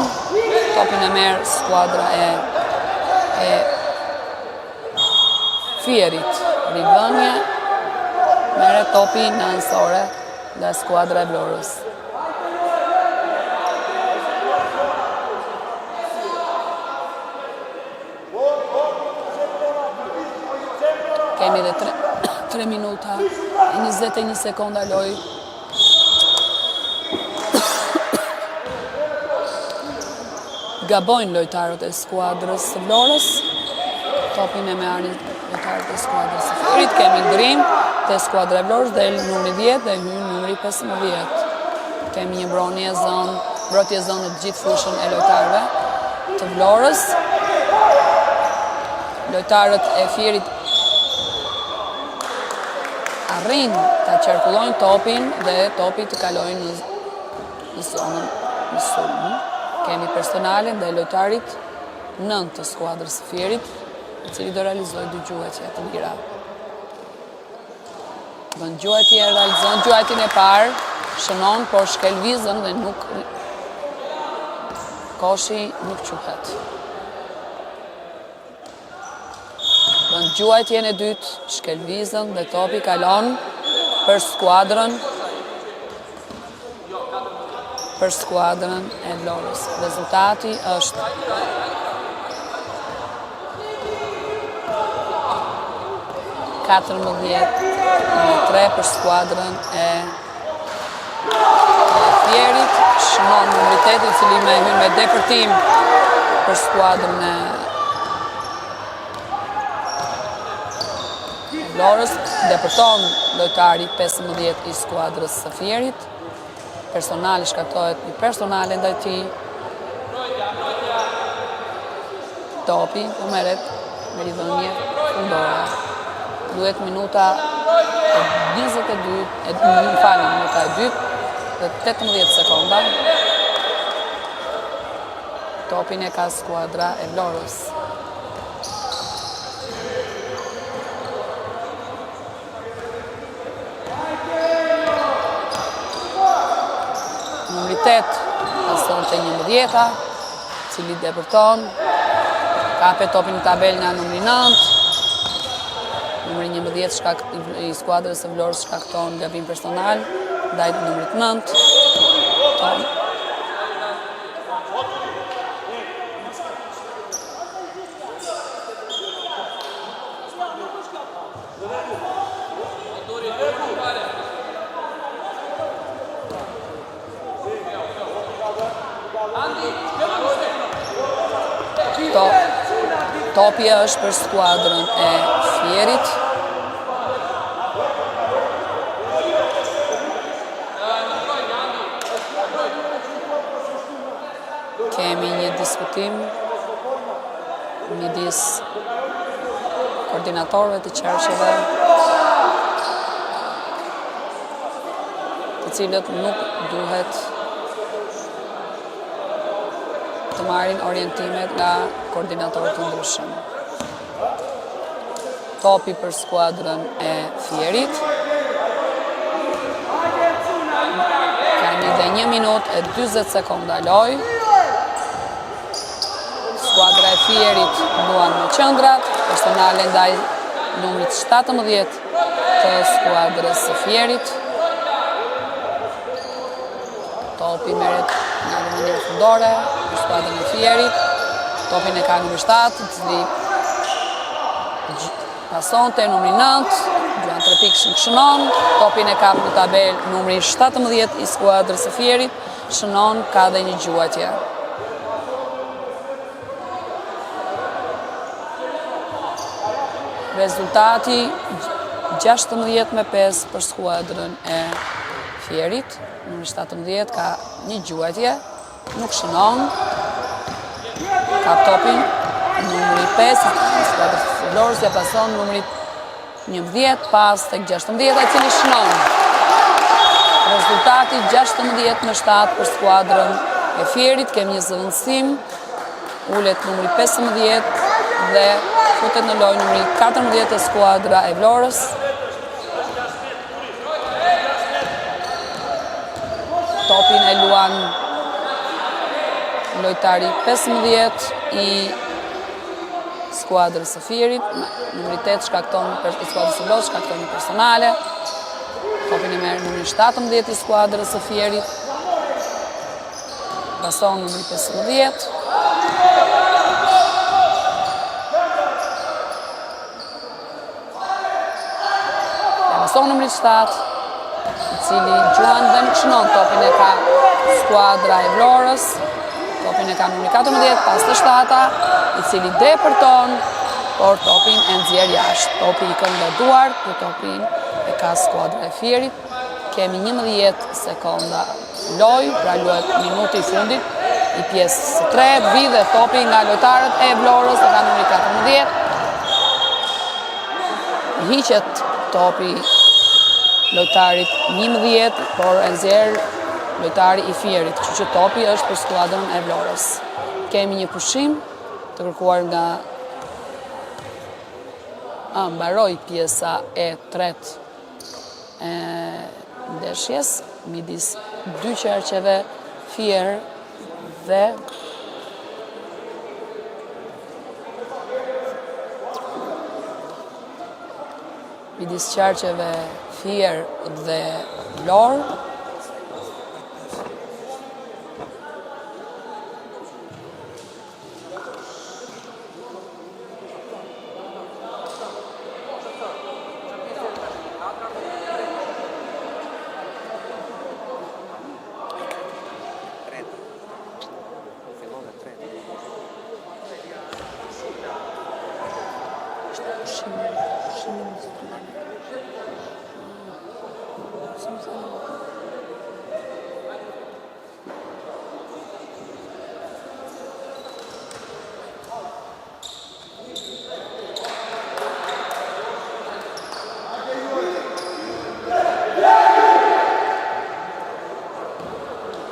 Topin e merr skuadra e Fierit, rivënia. Merret topi në anësore nga skuadra e Vlorës. Kemi dhe 3 minuta e 21 sekonda loj. Gabojnë lojtarët e skuadrës së Vlorës. Topin e merrin lojtarët e skuadrës së Fierit. Kemi ndërim të skuadra e Vlorës, del numri 10 dhe hyn numri 15. Kemi një mbrojtje zonë të gjithë fushën e lojtarëve të Vlorës. Lojtarët e Fierit arrin ta qarkullojnë topin dhe topi të kalojnë në zonën në sulm. Kemi personale dhe lojtarit 9 të skuadrës së Fierit, i cili do realizojë 2 gjuajtje të mira. Bën gjuajtje, realizon gjuajtjen e parë, shënon, por shkelvizën dhe koshi nuk quhet. Bën gjuajtjen e dytë, shkelvizën dhe topi kalon për skuadrën për skuadrën e Vlorës. Rezultati është 14-3 për skuadrën e Fierit. Shënon numri 8 i cili me hyn me depërtim për skuadrën e Vlorës. Depërton lojtari 15 i skuadrës së Fierit. Personali shkaktohet një personale ndaj tij. Topi u merret me lidhje fundore. Duhet minuta e 22, minuta e 2 dhe 18 sekonda. Topin e ka skuadra e Vlorës. Numri 8 pason të 11-ta, cili depërton, kape topin në tabel nga numri 9. Numri 11 i skuadrës së Vlorës shkakton gabim personal ndaj numrit 9. Topi është për skuadrën e Fierit. Kemi një diskutim midis koordinatorëve të qersheve, të cilët nuk duhet të marrin orientimet nga koordinatorët të ndryshëm. Topi për skuadrën e Fierit. Kemi dhe 1 minutë e 40 sekonda lojë. Skuadra e Fierit luan me qendrat, personale ndaj numrit 17 të skuadrës së Fierit. Topi merret nga mënyrë fundore për skuadrën e Fierit. Topin e ka numri 7, i cili pason të numri 9, Gjuan Trepik shënon. Topin e ka në tabel numri 17 i skuadrës së Fierit, shënon, ka dhe një gjuajtje. Rezultati 16-5 për skuadrën e Fierit. Numri 17 ka një gjuajtje, nuk shënon. Ka topin numri 5 i skuadrës së Vlorës, ja pason numri 11 pas tek 16 i cili shënon. Rezultati 16-7 për skuadrën e Fierit. Kemi një zëvendësim. Ulet numri 15 dhe futet në lojë numri 14 e skuadra e Vlorës. Topin e luan lojtari 15 i skuadrës së Fierit. Numri 8 shkakton për skuadrës së Vlorës, shkakton një personale. Topin e merr numri 17 i skuadrës së Fierit. Pason numri 15. Pason numri 7, i cili Gjuan dhe nuk shënon. Topin e ka skuadra e Vlorës. Topin e ka numri 14, pas të 7-ta, i cili depërton, por topin e nxjerr jashtë. Topi i këmbë duar, për topin e ka skuadra e Fierit. Kemi 11 sekonda lojë, pra luhet minuti i fundit i pjesës së tretë. Vidhe topi nga lojtarët e Vlorës, e ka numri 14. Hiqet topi lojtarit 11, por e nxjerr lojtari i Fierit, kështu që topi është për skuadrën e Vlorës. Kemi një pushim të kërkuar nga mbaroi pjesa e tretë e ndeshjes midis dy qerqeve Fier dhe midis qerqeve Fier dhe Vlorë.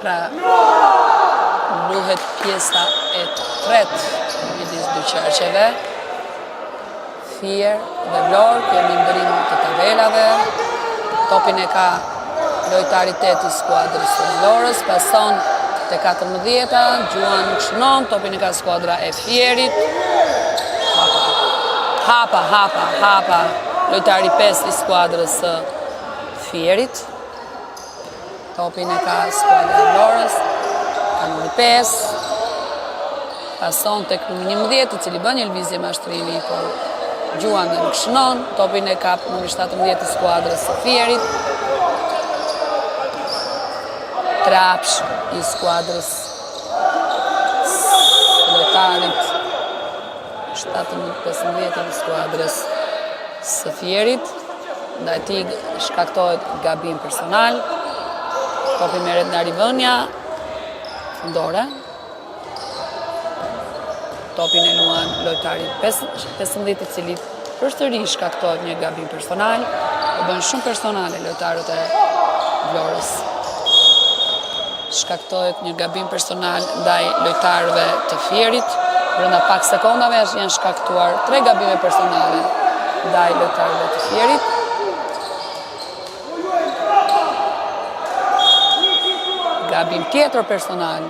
Pra, luhet pjesa e tretë midis dy qerqeve. Fier dhe Vlorë, kemi ndërim të tabelave. Topin e ka lojtari 8 i skuadrës së Vlorës, pason te 14-a, Gjuan nuk shënon, topin e ka skuadra e Fierit. Hapa, lojtari 5 i skuadrës së Fierit. Topin e ka skuadra e Vlorës, ka numri 5, pason tek numri 11, i cili bën një lëvizje mashtrimi, por Gjuan dhe nuk shënon, topin e ka numri 17 i skuadrës së Fierit, Trapsh i skuadrës së lojtarit 17-15 i skuadrës së Fierit, ndaj tij shkaktohet gabim personal. Topi merret nga rivënia fundore. Topin e luan lojtari 15 i cili përsëri shkaktohet një gabim personal, e bën shumë personale lojtarët e Vlorës. Shkaktohet një gabim personal ndaj lojtarëve të Fierit. Brenda pak sekondave janë shkaktuar 3 gabime personale ndaj lojtarëve të Fierit. Gabim tjetër personal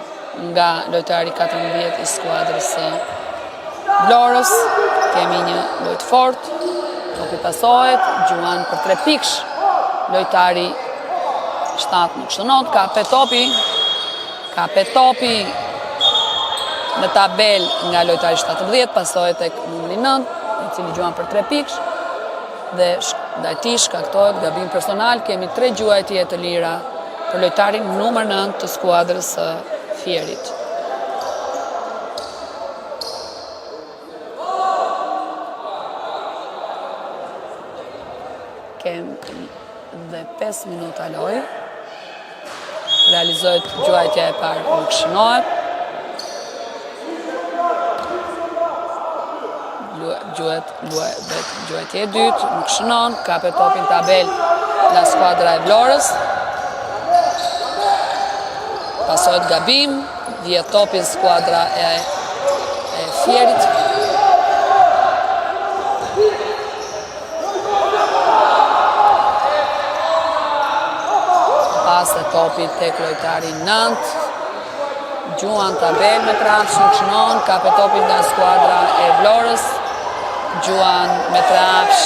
nga lojtari 14 i skuadrës së Vlorës. Kemi një lojtë fort, topi pasohet, Gjuan për 3 pikësh, lojtari 7 nuk shënon, ka pet topi në tabel nga lojtari 17, pasohet tek numri 9, i cili Gjuan për 3 pikësh, dhe ndaj tij shkaktohet gabim personal. Kemi 3 gjuajtje të lira për lojtarin numër 9 të skuadrës së Fierit. Kemi dhe 5 minuta lojë. Realizohet gjuajtja e parë, nuk shënohet. Gjuajtja e dytë, nuk shënon, kapet topin tabel nga skuadra e Vlorës. Pasohet gabim, vjet topin skuadra e Fierit. Pas e topi tek lojtari 9. Gjuan tabel me Trapsh, nuk shënon, kapet topin nga skuadra e Vlorës. Gjuan me Trapsh,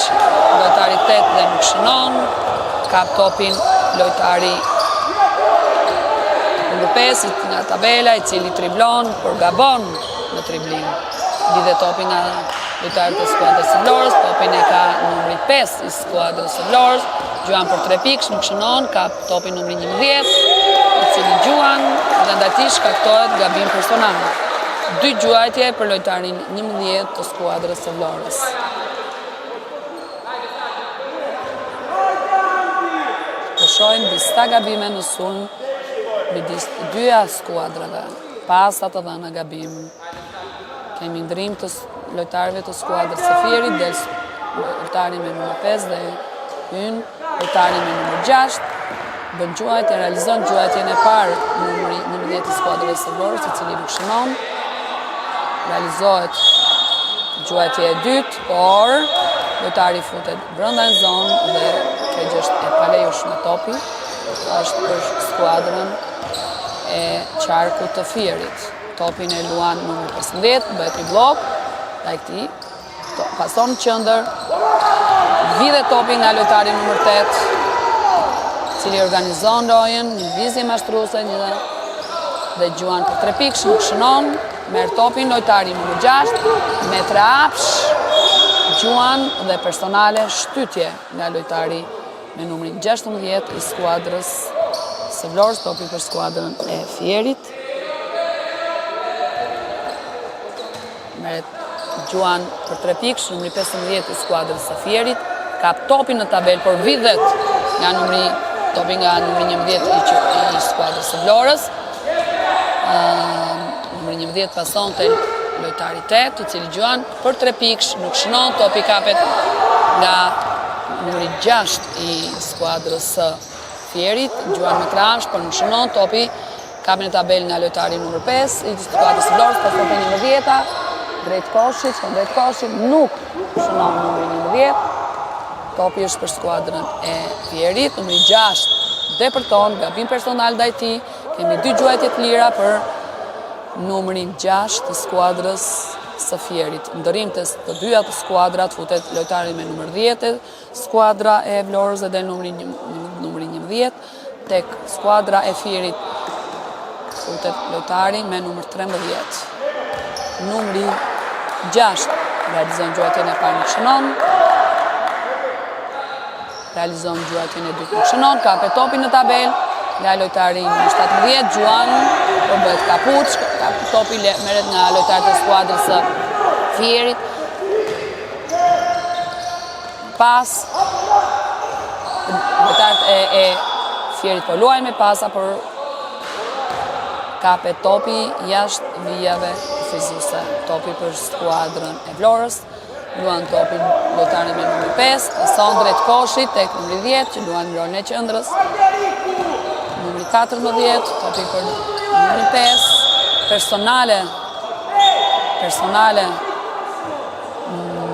lojtari 8 dhe nuk shënon, kap topin lojtari numër 5 nga tabela, i cili triblon, por gabon në triblim. Lidhe topin nga lojtarët e skuadrës së Vlorës, topin e ka numri 5 i skuadrës së Vlorës, Gjuan për 3 pikësh, nuk shënon, ka topin numri 11, i cili Gjuan dhe ndaj tij shkaktohet gabim personal. 2 gjuajtje për lojtarin 11 të skuadrës së Vlorës. Të shohim disa gabime në sulm midis dyja skuadrave. Pas atë dhëna gabim, kemi ndrim të lojtarëve të skuadrës së Fierit, del lojtari me numër 5 dhe hyn lojtari me numër 6, bën gjuajtje, realizon gjuajtjen e parë numri 11 të skuadrës së Vlorës, i cili nuk shënon. Realizohet gjuajtja e dytë, por lojtari futet brenda në zonë dhe kjo gjë është e palejueshme topi. Është për skuadrën e qarkut të Fierit. Topin e luan numri 15, bëhet i blok, ndaj këtij pason qendër, vidhe topin nga lojtari numër 8, i cili organizon lojën, një lëvizje mashtruese, dhe Gjuan për 3 pikësh, nuk shënon, merr topin lojtari numër 6, me Trapsh, Gjuan dhe personale shtytje nga lojtari me numrin 16 i skuadrës së Vlorës, topi për skuadrën e Fierit. Merret Gjuan për 3 pikë, numri 15 i skuadrës së Fierit, kap topin në tabel, por vidhet nga topi nga numri 11 i skuadrës së Vlorës. Numri 11 pason të lojtari 8, i cili Gjuan për 3 pikë, nuk shënon, topi kapet nga numri 6 i skuadrës së Fierit, Gjuan me tramsh, por nuk shënon, topi kapin në tabel nga lojtari numër 5 i skuadrës së Vlorës, pason të 11-ta, drejt koshit, nuk shënon numri 11. Topi është për skuadrën e Fierit, numri 6 depërton, gabim personal ndaj tij, kemi 2 gjuajtje të lira për numrin 6 të skuadrës së Fierit. Ndërim të dyja të skuadrat futet lojtari me numër 10, skuadra e Vlorës dhe numri 11, tek skuadra e Fierit futet lojtari me numër 13. Numri 6 realizon gjuajtjen e parë, nuk shënon. Realizon gjuajtjen e dytë, nuk shënon, kapet topin në tabel nga lojtari numër 17, Gjuan, por bëhet kapuç, topi merret nga lojtarët e skuadrës së Fierit. Pas lojtarët e Fierit po luajnë me pasa, por kapet topi jashtë vijave fizuese. Topi për skuadrën e Vlorës, luan topin lojtari me numër 5, pason drejt koshit tek numri 10, që luan në rolën e qendrës. Numri 14, topi për numri 5, personale,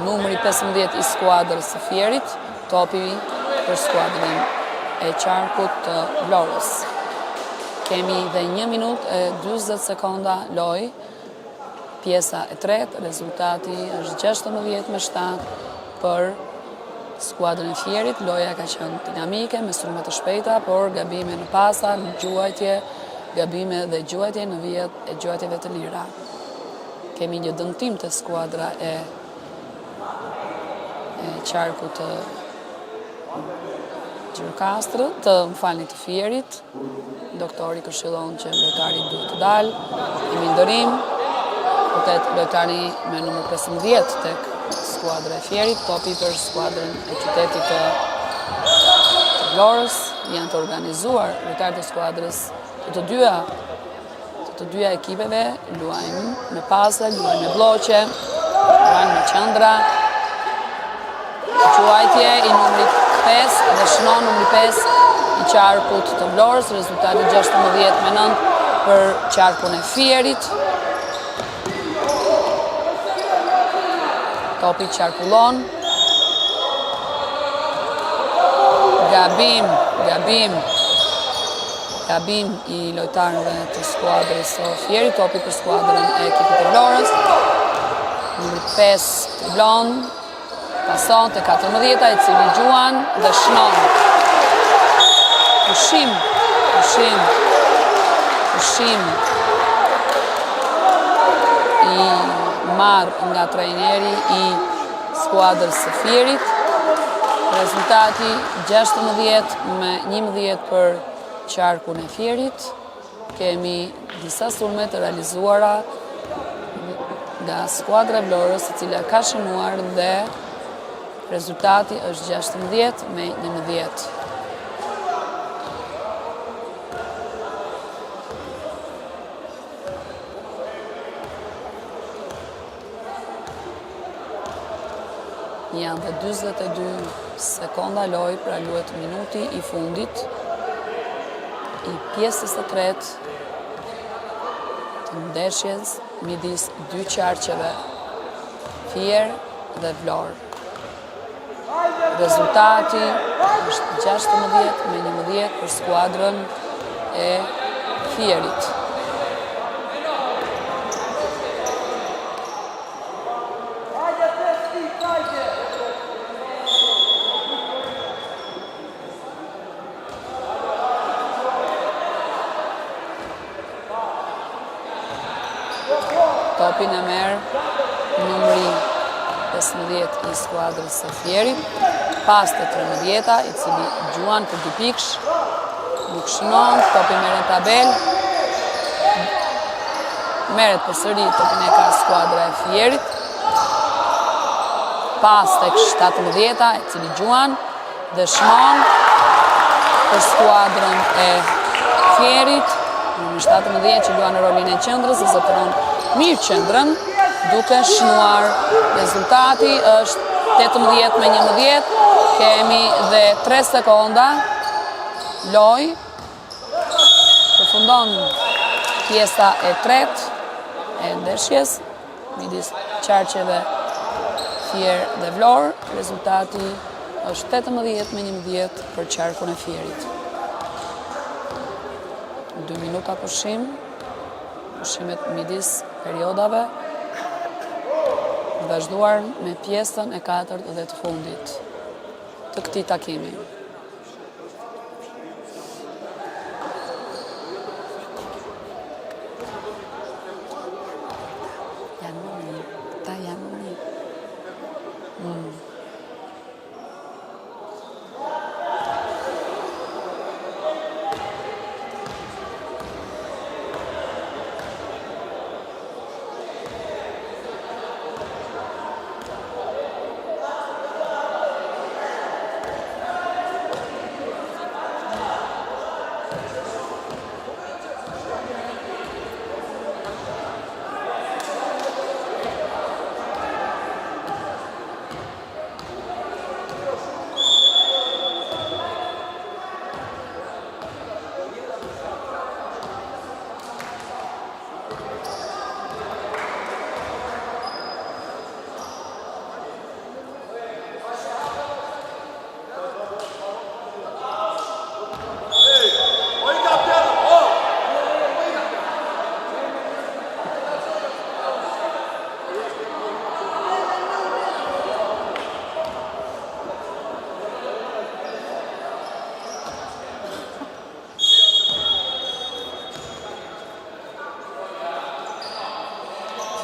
numri 15 i skuadrës së Fierit, topi për skuadrën e qarkut të Vlorës. Kemi dhe 1 minutë e 40 sekonda loj, pjesa e tretë, rezultati është 16-7 për skuadrën e Fierit. Loja ka qenë dinamike, me sulme të shpejta, por gabime në pasa, në gjuajtje, gabime dhe gjuajtje në vijat e gjuajtjeve të lira. Kemi një dëmtim të skuadra e qarku të Gjirokastrët, të Fierit. Doktori këshillon që lojtari duhet të dalë, kemi ndërim, putet lojtari me numër 15 tek skuadra e Fierit, topi për skuadrën e qytetit të Vlorës, janë të organizuar lojtarët e skuadrës të dyja ekipeve, luajnë me pasa, luajnë me bloqe, luajnë me qendra. Quajtje i numrit 5 dhe shënon numri 5 i qarkut të Vlorës, rezultati 16-9 për qarkun e Fierit. Topi qarkullon. Gabim i lojtarëve të skuadrës së Fierit, topi për skuadrën e ekipit të Vlorës. Numri 5 triblon, pason të 14-ta, i cili Gjuan dhe shënon. Pushim i marrë nga trajneri i skuadrës së Fierit. Rezultati 16-11 për qarkun e Fierit. Kemi disa sulme të realizuara nga skuadra e Vlorës, e cila ka shënuar dhe rezultati është 16-11. Janë dhe 22 sekonda loj, pra luhet minuti i fundit i pjesës së tretë të ndeshjes midis dy qarqeve, Fier dhe Vlorë. Rezultati është 16-11 për skuadrën e Fierit. Topin e merë numri 15 i skuadrës së Fierit, pas të 13-ta, i cili Gjuan për 2 pikësh, nuk shënon, topi merë në tabel, meret përsëri topin e ka skuadra e Fierit, pas tek 17-a, e cili gjuan dhe shnon për skuadrën e Fierit, numri 17 që luan në rolin e qendrës, dhe zotëron mirë qendrën, duke shnuar. Rezultati është 18-11, kemi dhe 3 sekonda, loj, përfundon pjesa e tretë e ndeshjes, midis Qarqeve, Fier dhe Vlorë. Rezultati është 18-11 për qarkun e Fierit. 2 minuta pushim, pushimet midis periodave, vazhduar me pjesën e 4 dhe të fundit të këtij takimi.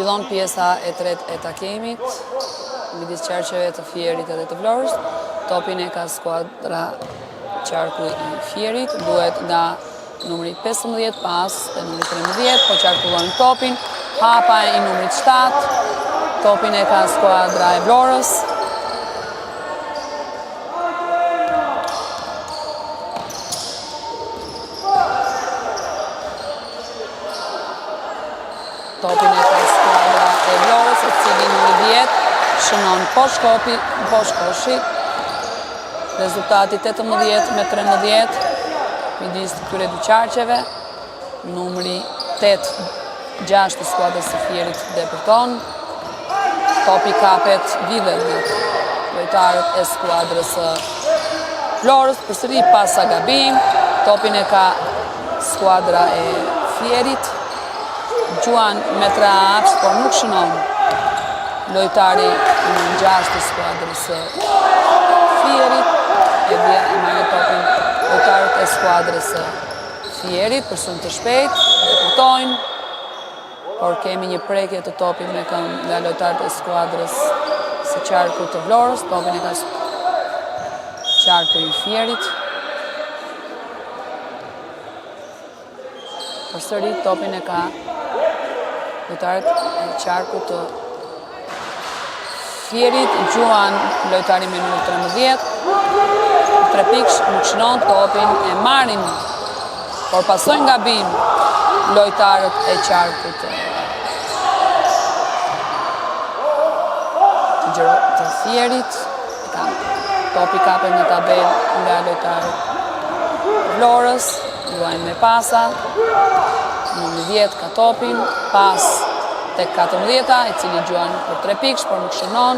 Fillon pjesa e tretë e takimit, midis Qarqeve të Fierit edhe të Vlorës. Topin e ka skuadra qarku i Fierit, duhet nga numri 15 pas dhe numri 13, po qarkullojnë topin, hapa e i numrit 7, topin e ka skuadra e Vlorës. Topin e ka skuadra e Vlorës, e cili numri 10 shënon poshtë koshi. Rezultati 18-13 midis këtyre dy qarqeve. Numri 8-6 të skuadrës së Fierit depërton. Topi kapet vidhet nga lojtarët e skuadrës së Vlorës, përsëri pas sa gabim. Topin e ka skuadra e Fierit. Gjuan me tra hapës, por nuk shënon lojtari në 6 të skuadrës së Fierit, e dhja e marrë topin lojtarët e skuadrës së Fierit, për shumë të shpejt, depërtojnë, por kemi një prekje të topin me këmbë nga lojtarët e skuadrës së qarku të Vlorës, topin e ka qarku i Fierit. Përsëri topin e ka lojtarët e qarku të Fierit, gjuan lojtari me numër 13, 3 pikësh, nuk shënon topin, e marrin, por pasojnë gabim lojtarët e qarku të Fierit. Topi kapet në tabel nga lojtarët Vlorës, luajnë me pasa. Numri 10 ka topin, pas tek 14-a, i cili gjuan për 3 pikësh, por nuk shënon.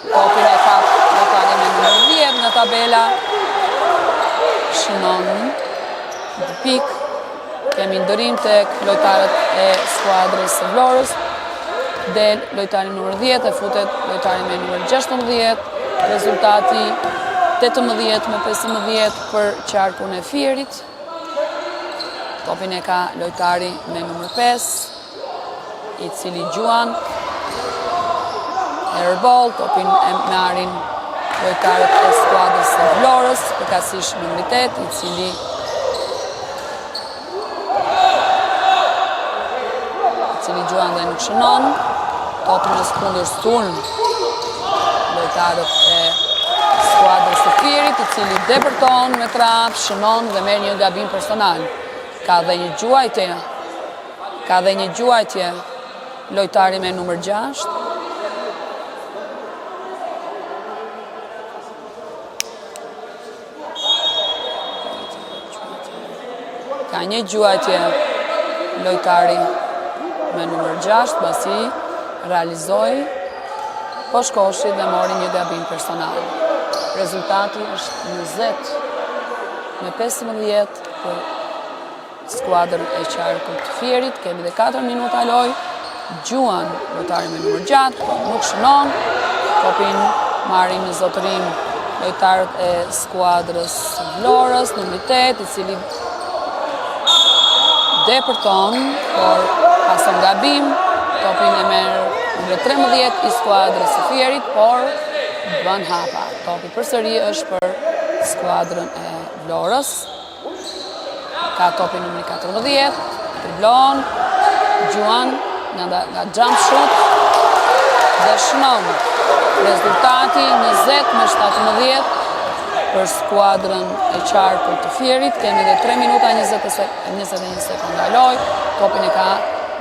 Topin e ka lojtari me numër 10 nga tabela, shënon 2 pikë. Kemi ndërim tek lojtarët e skuadrës së Vlorës. Del lojtari numër 10 e futet lojtari me numër 16. Rezultati 18-15 për qarkun e Fierit. Topin e ka lojtari me numër 5, i cili gjuan airball, topin e marrin lojtarët e skuadrës së Vlorës, përkatësisht numri 8, i cili gjuan dhe nuk shënon. Topin e kundër turn lojtarët e skuadrës së Fierit, I cili depërton me trap, shënon dhe merr një gabim personal. Ka dhe një gjuajtje lojtari me numër 6. Ka një gjuajtje lojtari me numër 6, pasi realizoi poshkoshi dhe mori një gabim personal. Rezultati është 20-15 për skuadrën e qarkut të Fierit. Kemi dhe 4 minuta lojë. Gjuan, lojtari me numër 6, nuk shënon. Topin marrin në zotërim lojtarët e skuadrës Vlorës, numri 8, I cili depërton, por pason gabim. Topin e merr numri 13 I skuadrës së Fierit, por bën hapa. Topi përsëri është për skuadrën e Vlorës. Ka topi numri 14, driblon, Gjuan nga jump shot dhe shënon. Rezultati 20-17 për skuadrën e qarkut të Fierit. Kemi dhe 3 minuta 21 sekonda lojë. Topin e ka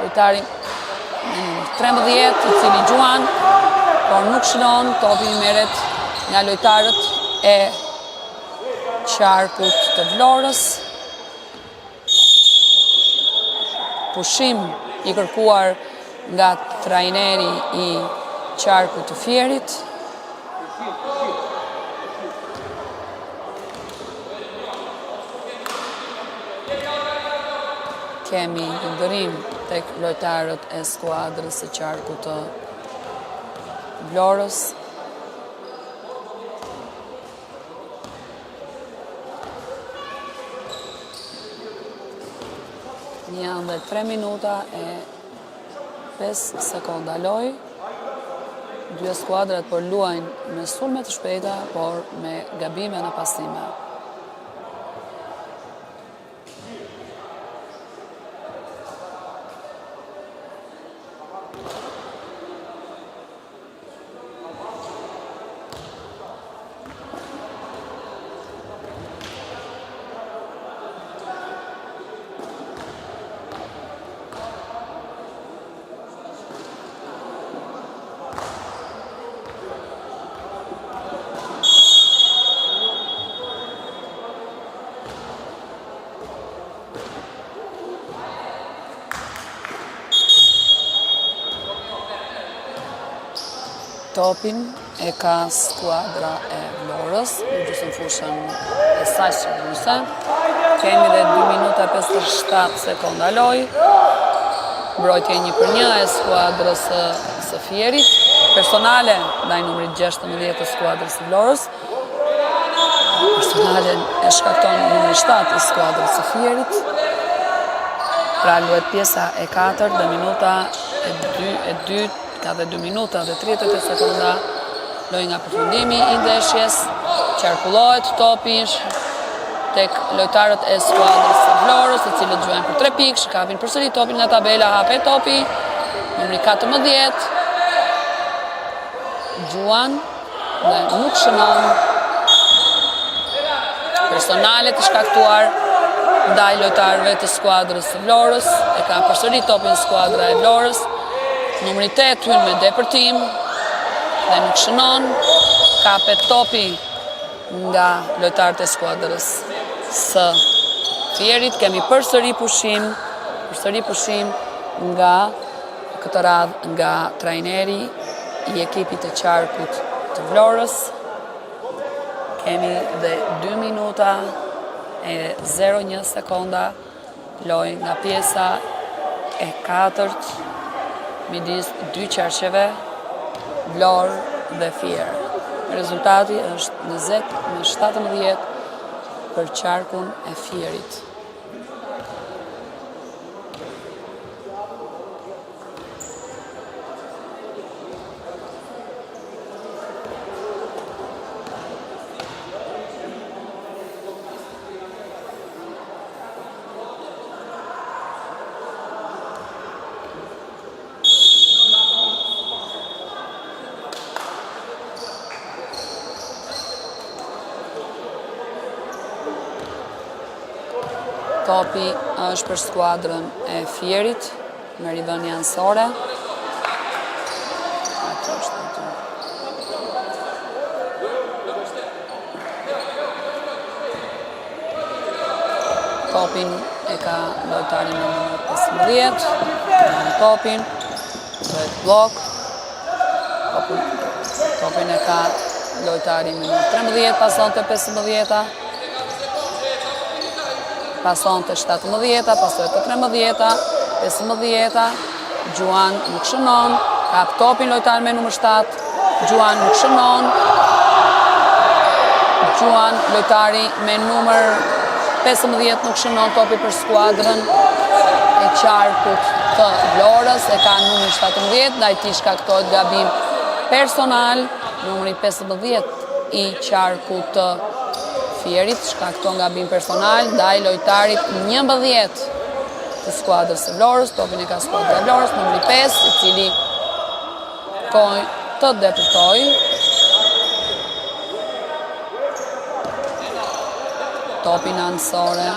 lojtari numër 13, I cili Gjuan, por nuk shënon. Topi merret nga lojtarët e qarkut të Vlorës. Pushim I kërkuar nga trajneri I qarkut të Fierit. Kemi ndërim tek lojtarët e skuadrës së qarkut të Vlorës. Janë dhe 3 minuta e 5 sekonda lojë. Dy skuadrat por luajnë me sulme të shpejta, por me gabime në pasime. Topin e ka skuadra e Vlorës, në gjysmë fushën e saj siguruese. Kemi dhe 2 minuta 57 sekonda lojë. Mbrojtje 1-1 e skuadrës së Fierit. Personale ndaj numrit 16 të skuadrës së Vlorës. Personale e shkakton numri 7 i skuadrës së Fierit. Pra luhet pjesa e 4 dhe minuta e 2, ka dhe 2 minuta dhe 30 sekonda lojë nga përfundimi I ndeshjes. Qarkullohet topi tek lojtarët e skuadrës së Vlorës, të cilët luajnë për 3 pikë, shkapin përsëri topin nga tabela, hape topi, numri 14, Gjuan dhe nuk shënon. Personale të shkaktuar ndaj lojtarëve të skuadrës së Vlorës, e ka përsëri topin skuadra e Vlorës. Numri 8 hyn me depërtim dhe nuk shënon. Kapet topi nga lojtarët e skuadrës së Fierit. Kemi përsëri pushim nga këtë radhë nga trajneri I ekipit të qarkut të Vlorës. Kemi dhe 2 minuta e 0-1 sekonda lojë nga pjesa e 4 midis 2 qarqeve, Vlorë dhe Fier. Rezultati është 20-17 për qarkun e Fierit. Topi është për skuadrën e Fierit, me ridhënie anësore. Topin e ka lojtari me numër 15, topin, bëhet blok. Topin e ka lojtari me numër 13, pason të 15-ta. Pason të 17-ta, pasoj të 13-ta, 15-ta. Gjuan nuk shënon, kap topin lojtari me numër 7, Gjuan nuk shënon. Gjuan lojtari me numër 15 nuk shënon, topi për skuadrën e qarkut të Vlorës, e ka numër 17, ndaj tij shkaktohet gabim personal, numri 15 i qarkut të Fierit shkakton gabim personal, ndaj lojtarit 11 të skuadrës së Vlorës, topin e ka skuadra e Vlorës, numri 5, i cili të depërtoj. Topin anësore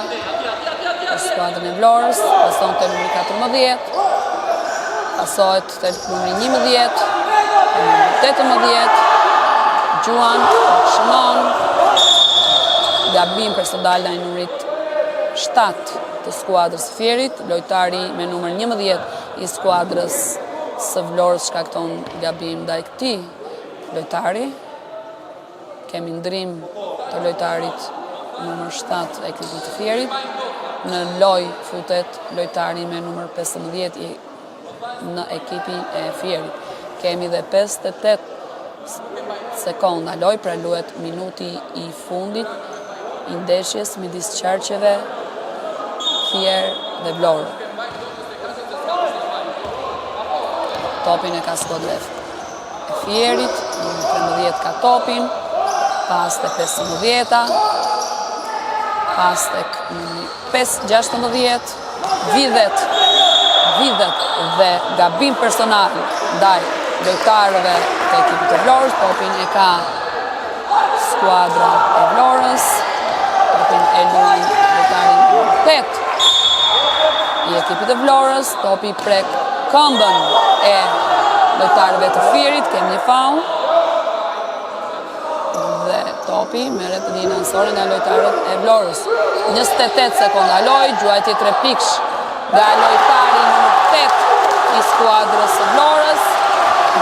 për skuadrën e Vlorës, pason të numri 14, pasohet të numri 11, numri 18, Gjuan, shënon, gabim personal ndaj numrit 7 të skuadrës Fierit, lojtari me numër 11 i skuadrës së Vlorës shkakton gabim ndaj këtij lojtari. Kemi ndrim të lojtarit numër 7 e ekipit të Fierit. Në loj futet lojtari me numër 15 në ekipin e Fierit. Kemi dhe 58 sekonda loj, pra luhet minuti i fundit i ndeshjes midis qarqeve Fier dhe Vlorë. Topin e ka skuadra e Fierit, numër 13 ka topin, pas të 15-ta, pas tek 16, vidhet dhe gabim personal ndaj lojtarëve të ekipit të Vlorës, topin e ka skuadra e Vlorës, topin e luan lojtari 8 i ekipit të Vlorës, topi prek këmbën e lojtarëve të Fierit, kemi një faul. Topi merret linjën anësore nga lojtarët e Vlorës. 28 sekonda loj, gjuajtje 3 pikësh nga lojtari numër 8 i skuadrës së Vlorës.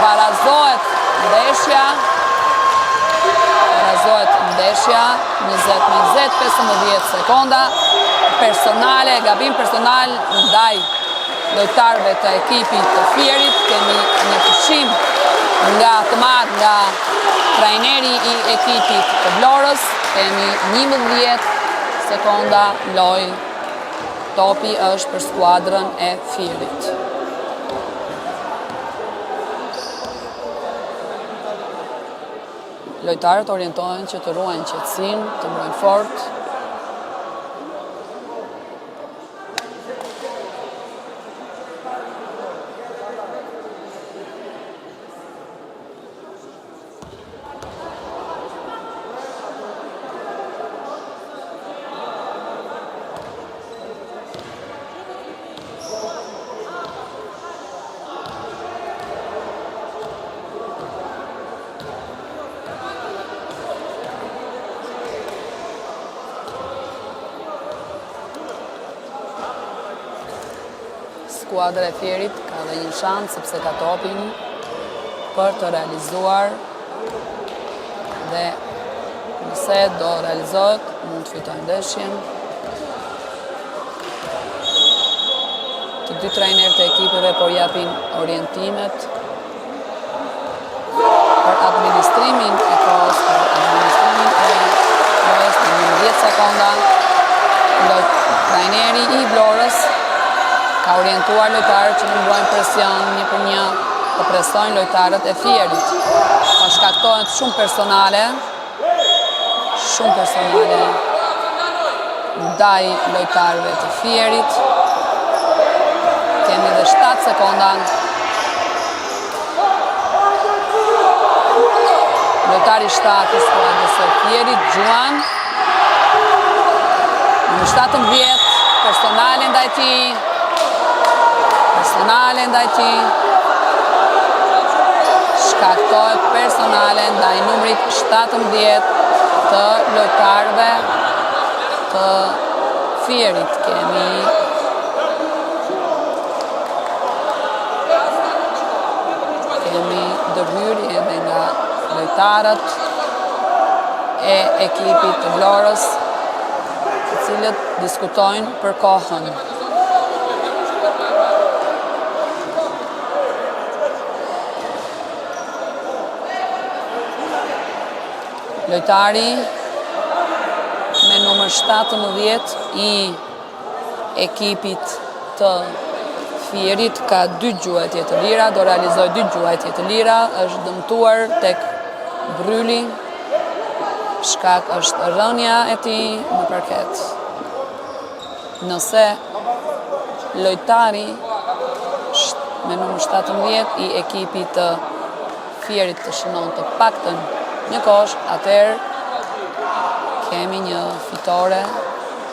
Barazohet ndeshja, 20-20, 15 sekonda. Personale, gabim personal ndaj lojtarëve të ekipit të Fierit. Kemi një pushim nga trajneri i ekipit të Vlorës, kemi 11 sekonda loj, topi është për skuadrën e Fierit. Lojtarët orientohen që të ruajnë qetësinë, të mbrojnë fort. Skuadra e Fierit ka dhe një shansë sepse ka topin për të realizuar dhe nëse do realizohet mund të fitojnë ndeshjen. Të dy trajnerët e ekipeve po japin orientimet për administrimin e kohës, për administrimin e lojës në 10 sekonda. Trajneri i Vlorës ka orientuar lojtarët që në mbrojnë presion 1-1, po presojnë lojtarët e Fierit. Po shkaktohen shumë personale ndaj lojtarëve të Fierit. Kemi dhe 7 sekonda. Lojtari 7 i skuadrës së Fierit, Gjuan. Në 17, personale ndaj tij. Personale ndaj tij. Shkaktohet personale ndaj numrit 17 të lojtarëve të Fierit. Kemi ndërhyrje edhe nga lojtarët e ekipit të Vlorës, të cilët diskutojnë për kohën. Lojtari me numër 17 i ekipit të Fierit ka 2 gjuajtje të lira, do realizoj 2 gjuajtje të lira, është dëmtuar tek bryli, shkak është rënja e tij në parket. Nëse lojtari me numër 17 i ekipit të Fierit të shënon të paktën një kosh, atëherë kemi një fitore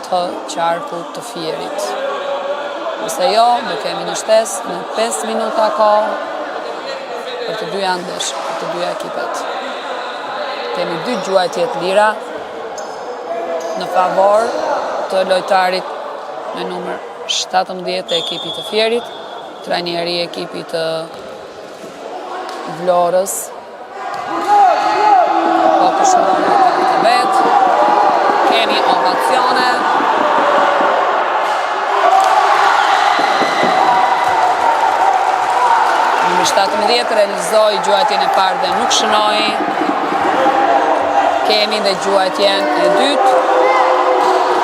të qarkut të Fierit. Nëse jo, do kemi një shtesë në 5 minuta kohë për të dyja ndeshje, për të dyja ekipet. Kemi 2 gjuajtje të lira në favor të lojtarit me numër 17 të ekipit të Fierit, trajneri i ekipit të Vlorës. Po të shënon lojtarit e vet. Kemi ovacione. Numër 17 realizoi gjuajtjen e parë dhe nuk shënoi. Kemi dhe gjuajtjen e dytë.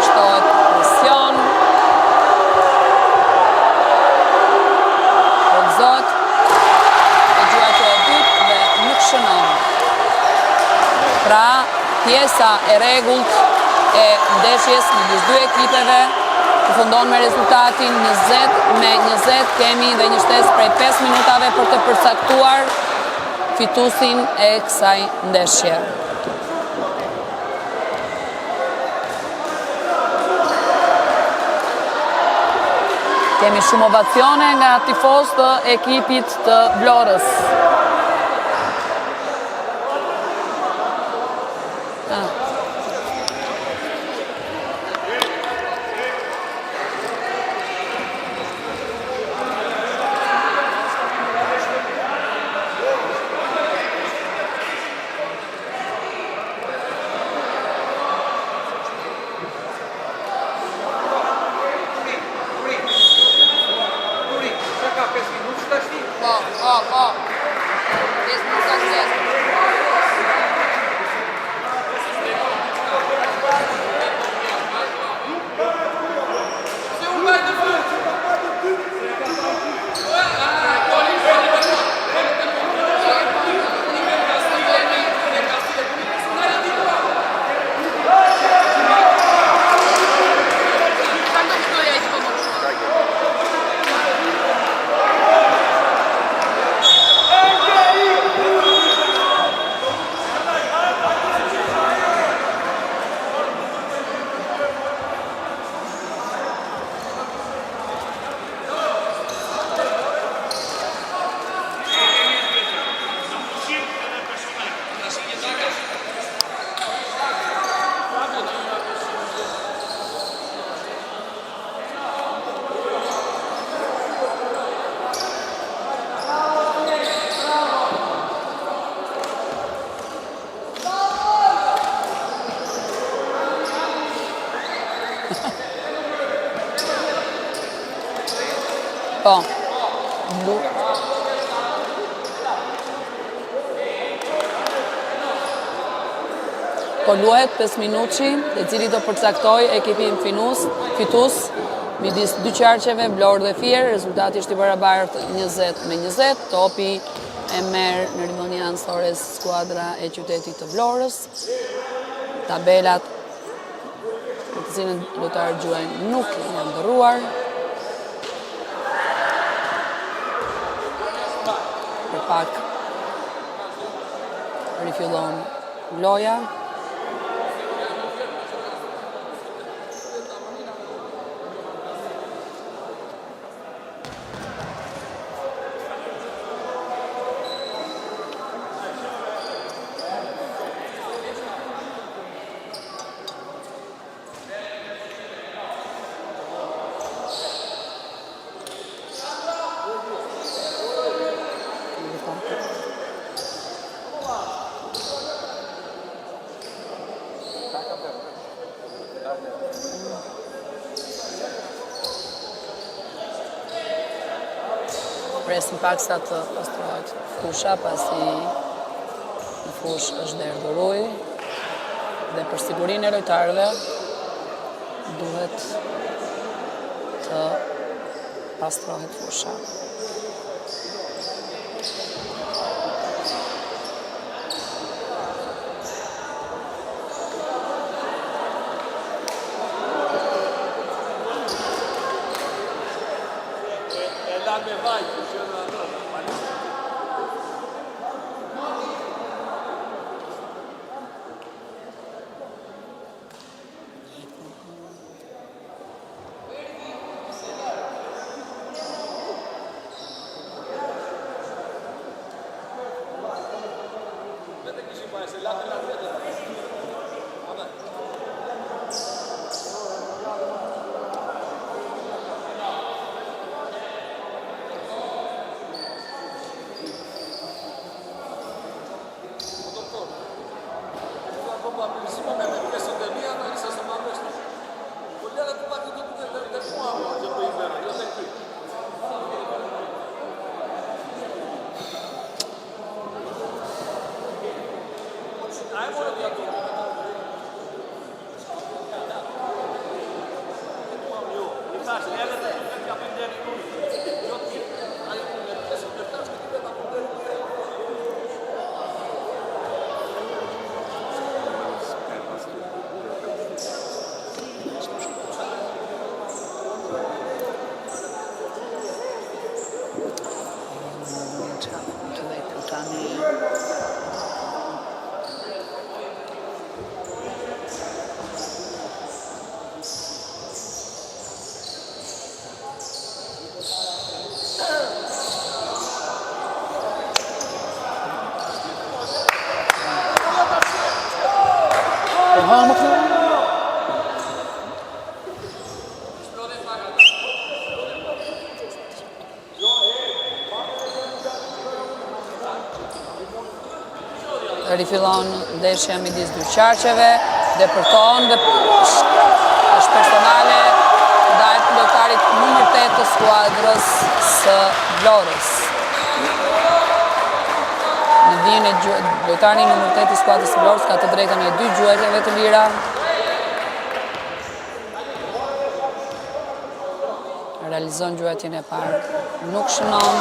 Shtohet presion. Forzohet e gjuajtja e dytë dhe nuk shënon. Pra, pjesa e rregullt e ndeshjes midis dy ekipeve përfundon me rezultatin 20-20. Kemi dhe një shtesë prej 5 minutave për të përcaktuar fituesin e kësaj ndeshje. Kemi shumë ovacione nga tifozët të ekipit të Vlorës. Po. Po luhet 5 minuçi, i cili do përcaktoj ekipin fitus midis dy qarqeve, Vlorë dhe Fier. Rezultati është i barabartë 20-20. Topi e merr në rindhënie anësore skuadra e qytetit të Vlorës. Tabelat për të cilën lojtarët gjuajnë nuk janë ndërruar. Për pak rifillon loja. Presim pak sa të pastrohet fusha, pasi në fush është derdhur ujë dhe për sigurinë e lojtarëve duhet të pastrohet fusha. Rifillon ndeshja midis dy qarqeve, depërton dhe është personale ndaj lojtarit numër 8 të skuadrës së Vlorës. Në vijën e lojtari numër 8 të skuadrës së Vlorës ka të drejtën e 2 gjuetjeve të lira. Realizon gjuetjen e parë, nuk shënon.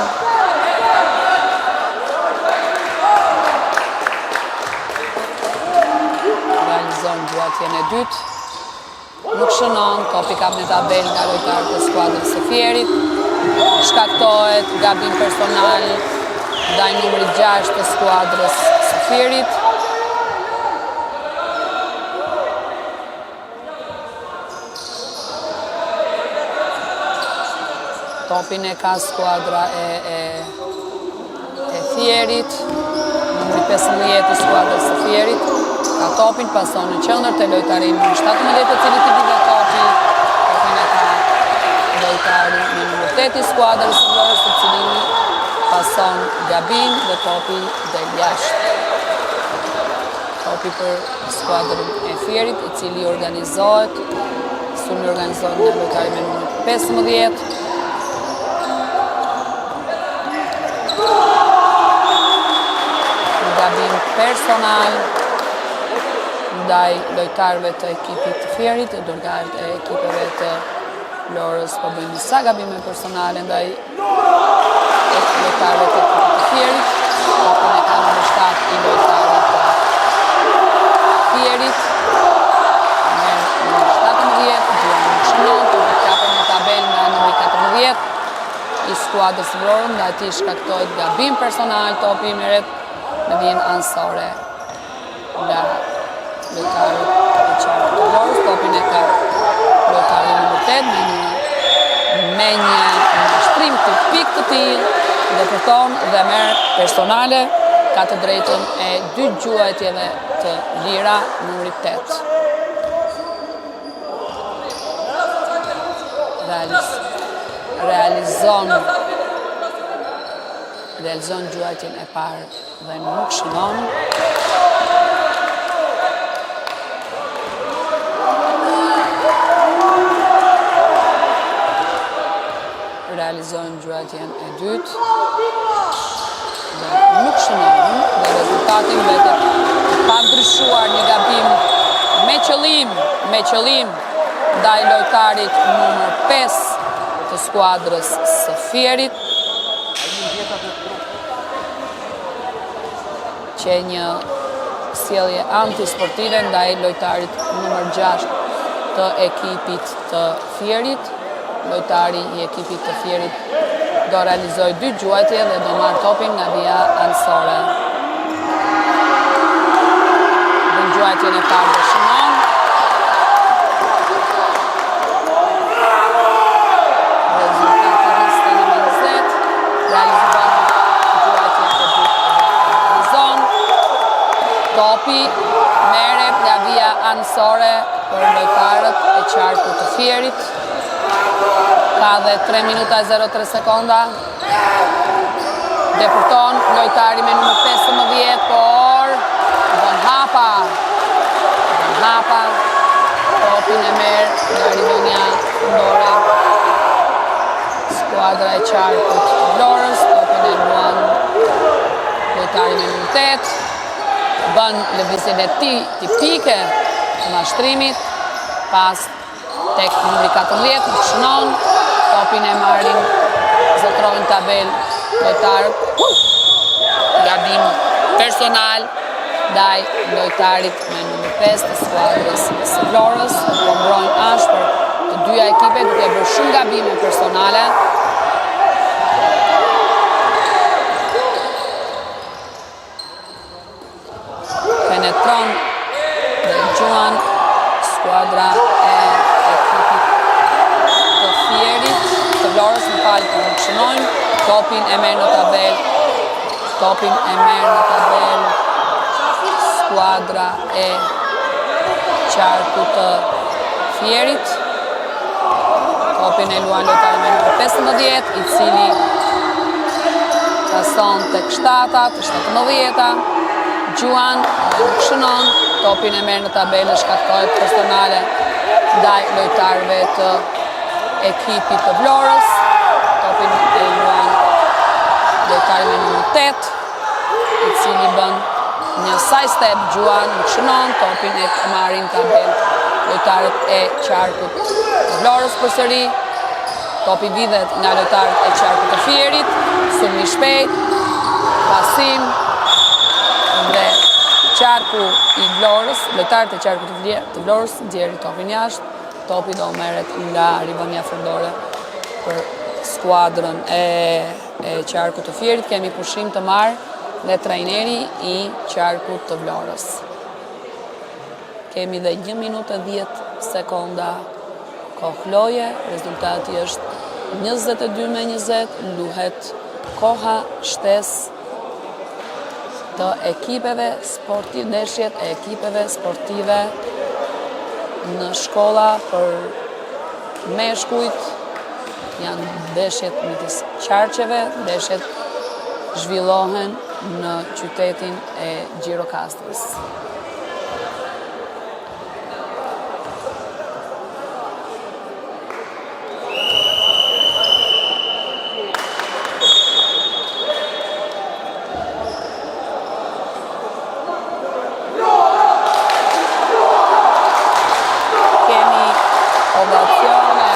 Realizon gjuetjen e dytë, nuk shënon, topi kap në tabel nga lojtarët e skuadrës së Fierit, shkaktohet gabim personal ndaj numrit 6 të skuadrës së Fierit. Topin e ka skuadra e Fierit, numri 15 të skuadrës së Fierit. Ka topin, pason në qendër të lojtarin në 17 të cilit i bide topi. Topin e ka lojtari në numër 8 i skuadrës së Vlorës, të cilin pason gabim dhe topi del jashtë. Topi për skuadrën e Fierit, i cili organizohet, sulmi organizohet nga lojtari me numër 15. Gabim personal ndaj lojtarëve të ekipit të Fierit, lojtarët e ekipeve të Vlorës po bëjnë disa gabime personale ndaj lojtarëve të ekipit të Fierit. Topin e ka numër 7 i lojtarit të Fierit. Merr numër 17, gjën nuk shënon, topi kapet në tabel nga numri 14 i skuadrës së Vlorës, nga ati shkaktohet gabim personal, topi merret në vijën anësore nga lojtarët e qartë të Vlorës. Topin e ka lojtari numër 8 me një mashtrim të pikë të tillë, depërton dhe merr personale, ka të drejtën e 2 gjuetjeve të lira numri 8. Realizon gjuetjen e parë dhe nuk shënon. realizojnë gjuajtjen e dytë. Dhe nuk shënon dhe rezultatin vetë pa ndryshuar një gabim me qëllim ndaj lojtarit numër 5 të skuadrës së Fierit, që një sjellje antisportive ndaj lojtarit numër 6 të ekipit të Fierit. Lojtari i ekipit të Fierit do realizoj 2 gjuajtje dhe do marrë topin nga vija anësore. Dhe gjuajtjen e parë dhe shënon. Rezultati 21-20, realizovan gjuajtjen e dytë realizon. Topi merret nga vija anësore për lojtarët e qarkut të Fierit. Ka dhe 3 minuta e 03 sekonda. Deputon lojtari me numër 15, por bën hapa. Topin e merr nga rivonja fundore skuadra e qarkut të Vlorës. Topin e luan lojtari me numër 8. Bën lëvizjen e tij tipike të mashtrimit. Pas tek numri 14, nuk shënon. Topin e marrin, zotrojnë tabel lojtarët. Gabim personal ndaj lojtarit me numër 5 të skuadrës së Vlorës. Po mbrojnë ashpër të dyja ekipet duke bërë shumë gabime personale. Penetron dhe gjuan skuadra e ekipit të Fierit, të Vlorës, në falë të nuk shënojnë. Topin e merë në tabel skuadra e qarkut të Fierit. Topin e luan lojtari me numër 15, i cili kason tek shtatat, 17-ta. Gjuan nuk shënon. Topin e merë në tabel e shkaktohet personale ndaj lojtarëve të ekipit të Vlorës. Topin e luan lojtari me numër 8, i cili bën një side step. Gjuan nuk shënon. Topin e marrin tabel lojtarët e qarkut të Vlorës përsëri. Topi vidhet nga lojtarët e qarkut të Fierit. Sulmi shpejt, pasim dhe qarku i Vlorës, lojtarët e qarkut të Vlorës nxjerrin topin jashtë. Topi do merret nga rivonja fundore për skuadrën e qarkut të Fierit. Kemi pushim të marrë dhe trajneri i qarkut të Vlorës. Kemi dhe 1 minutë e 10 sekonda kohë loje. Rezultati është 22-20. Luhet koha shtesë të ekipeve sportive, ndeshjet e ekipeve sportive në shkolla për meshkujt. Janë ndeshjet midis qarqeve, ndeshjet zhvillohen në qytetin e Gjirokastrës. Ovacione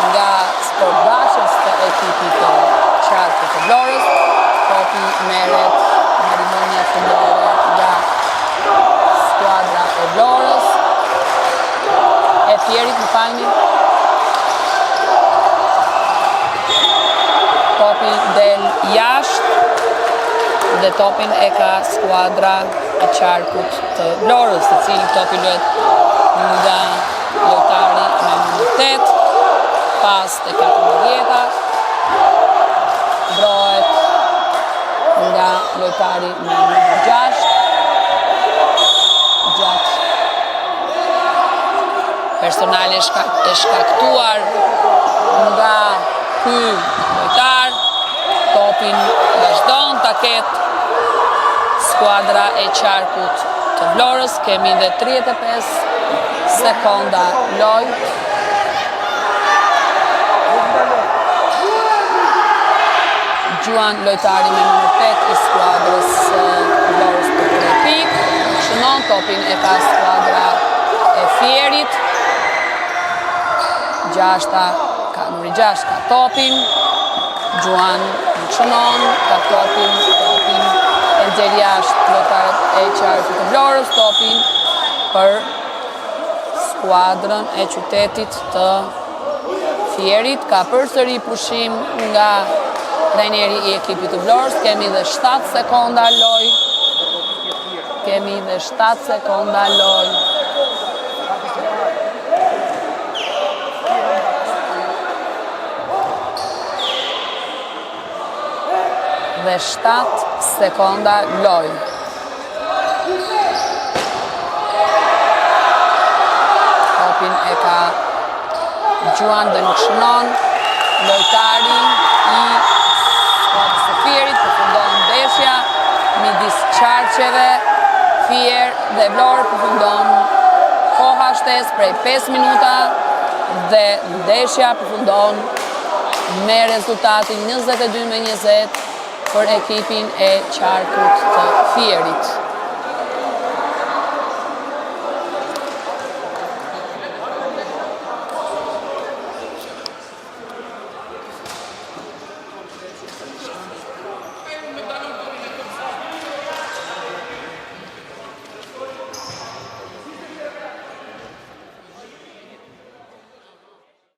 nga sportbashës të ekipit të qarkut të Vlorës. Topi merret në rivonja fundore nga skuadra e Vlorës. E Fierit, më falni. Topi del jashtë dhe topin e ka skuadra e qarkut të Vlorës, i cili topi luhet nga lojtari me numër 8, pas të 14-ta, mbrohet nga lojtari me numër 6, gjatë personale e shkaktuar nga ky lojtar. Topin vazhdon ta ketë skuadra e qarkut të Vlorës. Kemi dhe 35 sekonda lojë. Gjuan, lojtari me numër 8 i skuadrës Vlorës për 3 pikë. Shënon, topin e ka skuadra e Fierit. Numri 6 ka topin. Gjuan shënon, ka topin e nxjerr jashtë lojtarët e qarkut të Vlorës, topin për skuadrën e qytetit të Fierit. Ka përsëri pushim nga trajneri i ekipit të Vlorës. Kemi dhe 7 sekonda loj. Dhe 7 sekonda loj. Topin e ka Gjuan dhe nuk shënon. Lojtari i skuadrës së Fierit përfundon ndeshja midis qarqeve. Fier dhe Vlorë përfundon koha shtesë prej 5 minuta dhe ndeshja përfundon me rezultatin 22-20 për ekipin e qarkut të Fierit.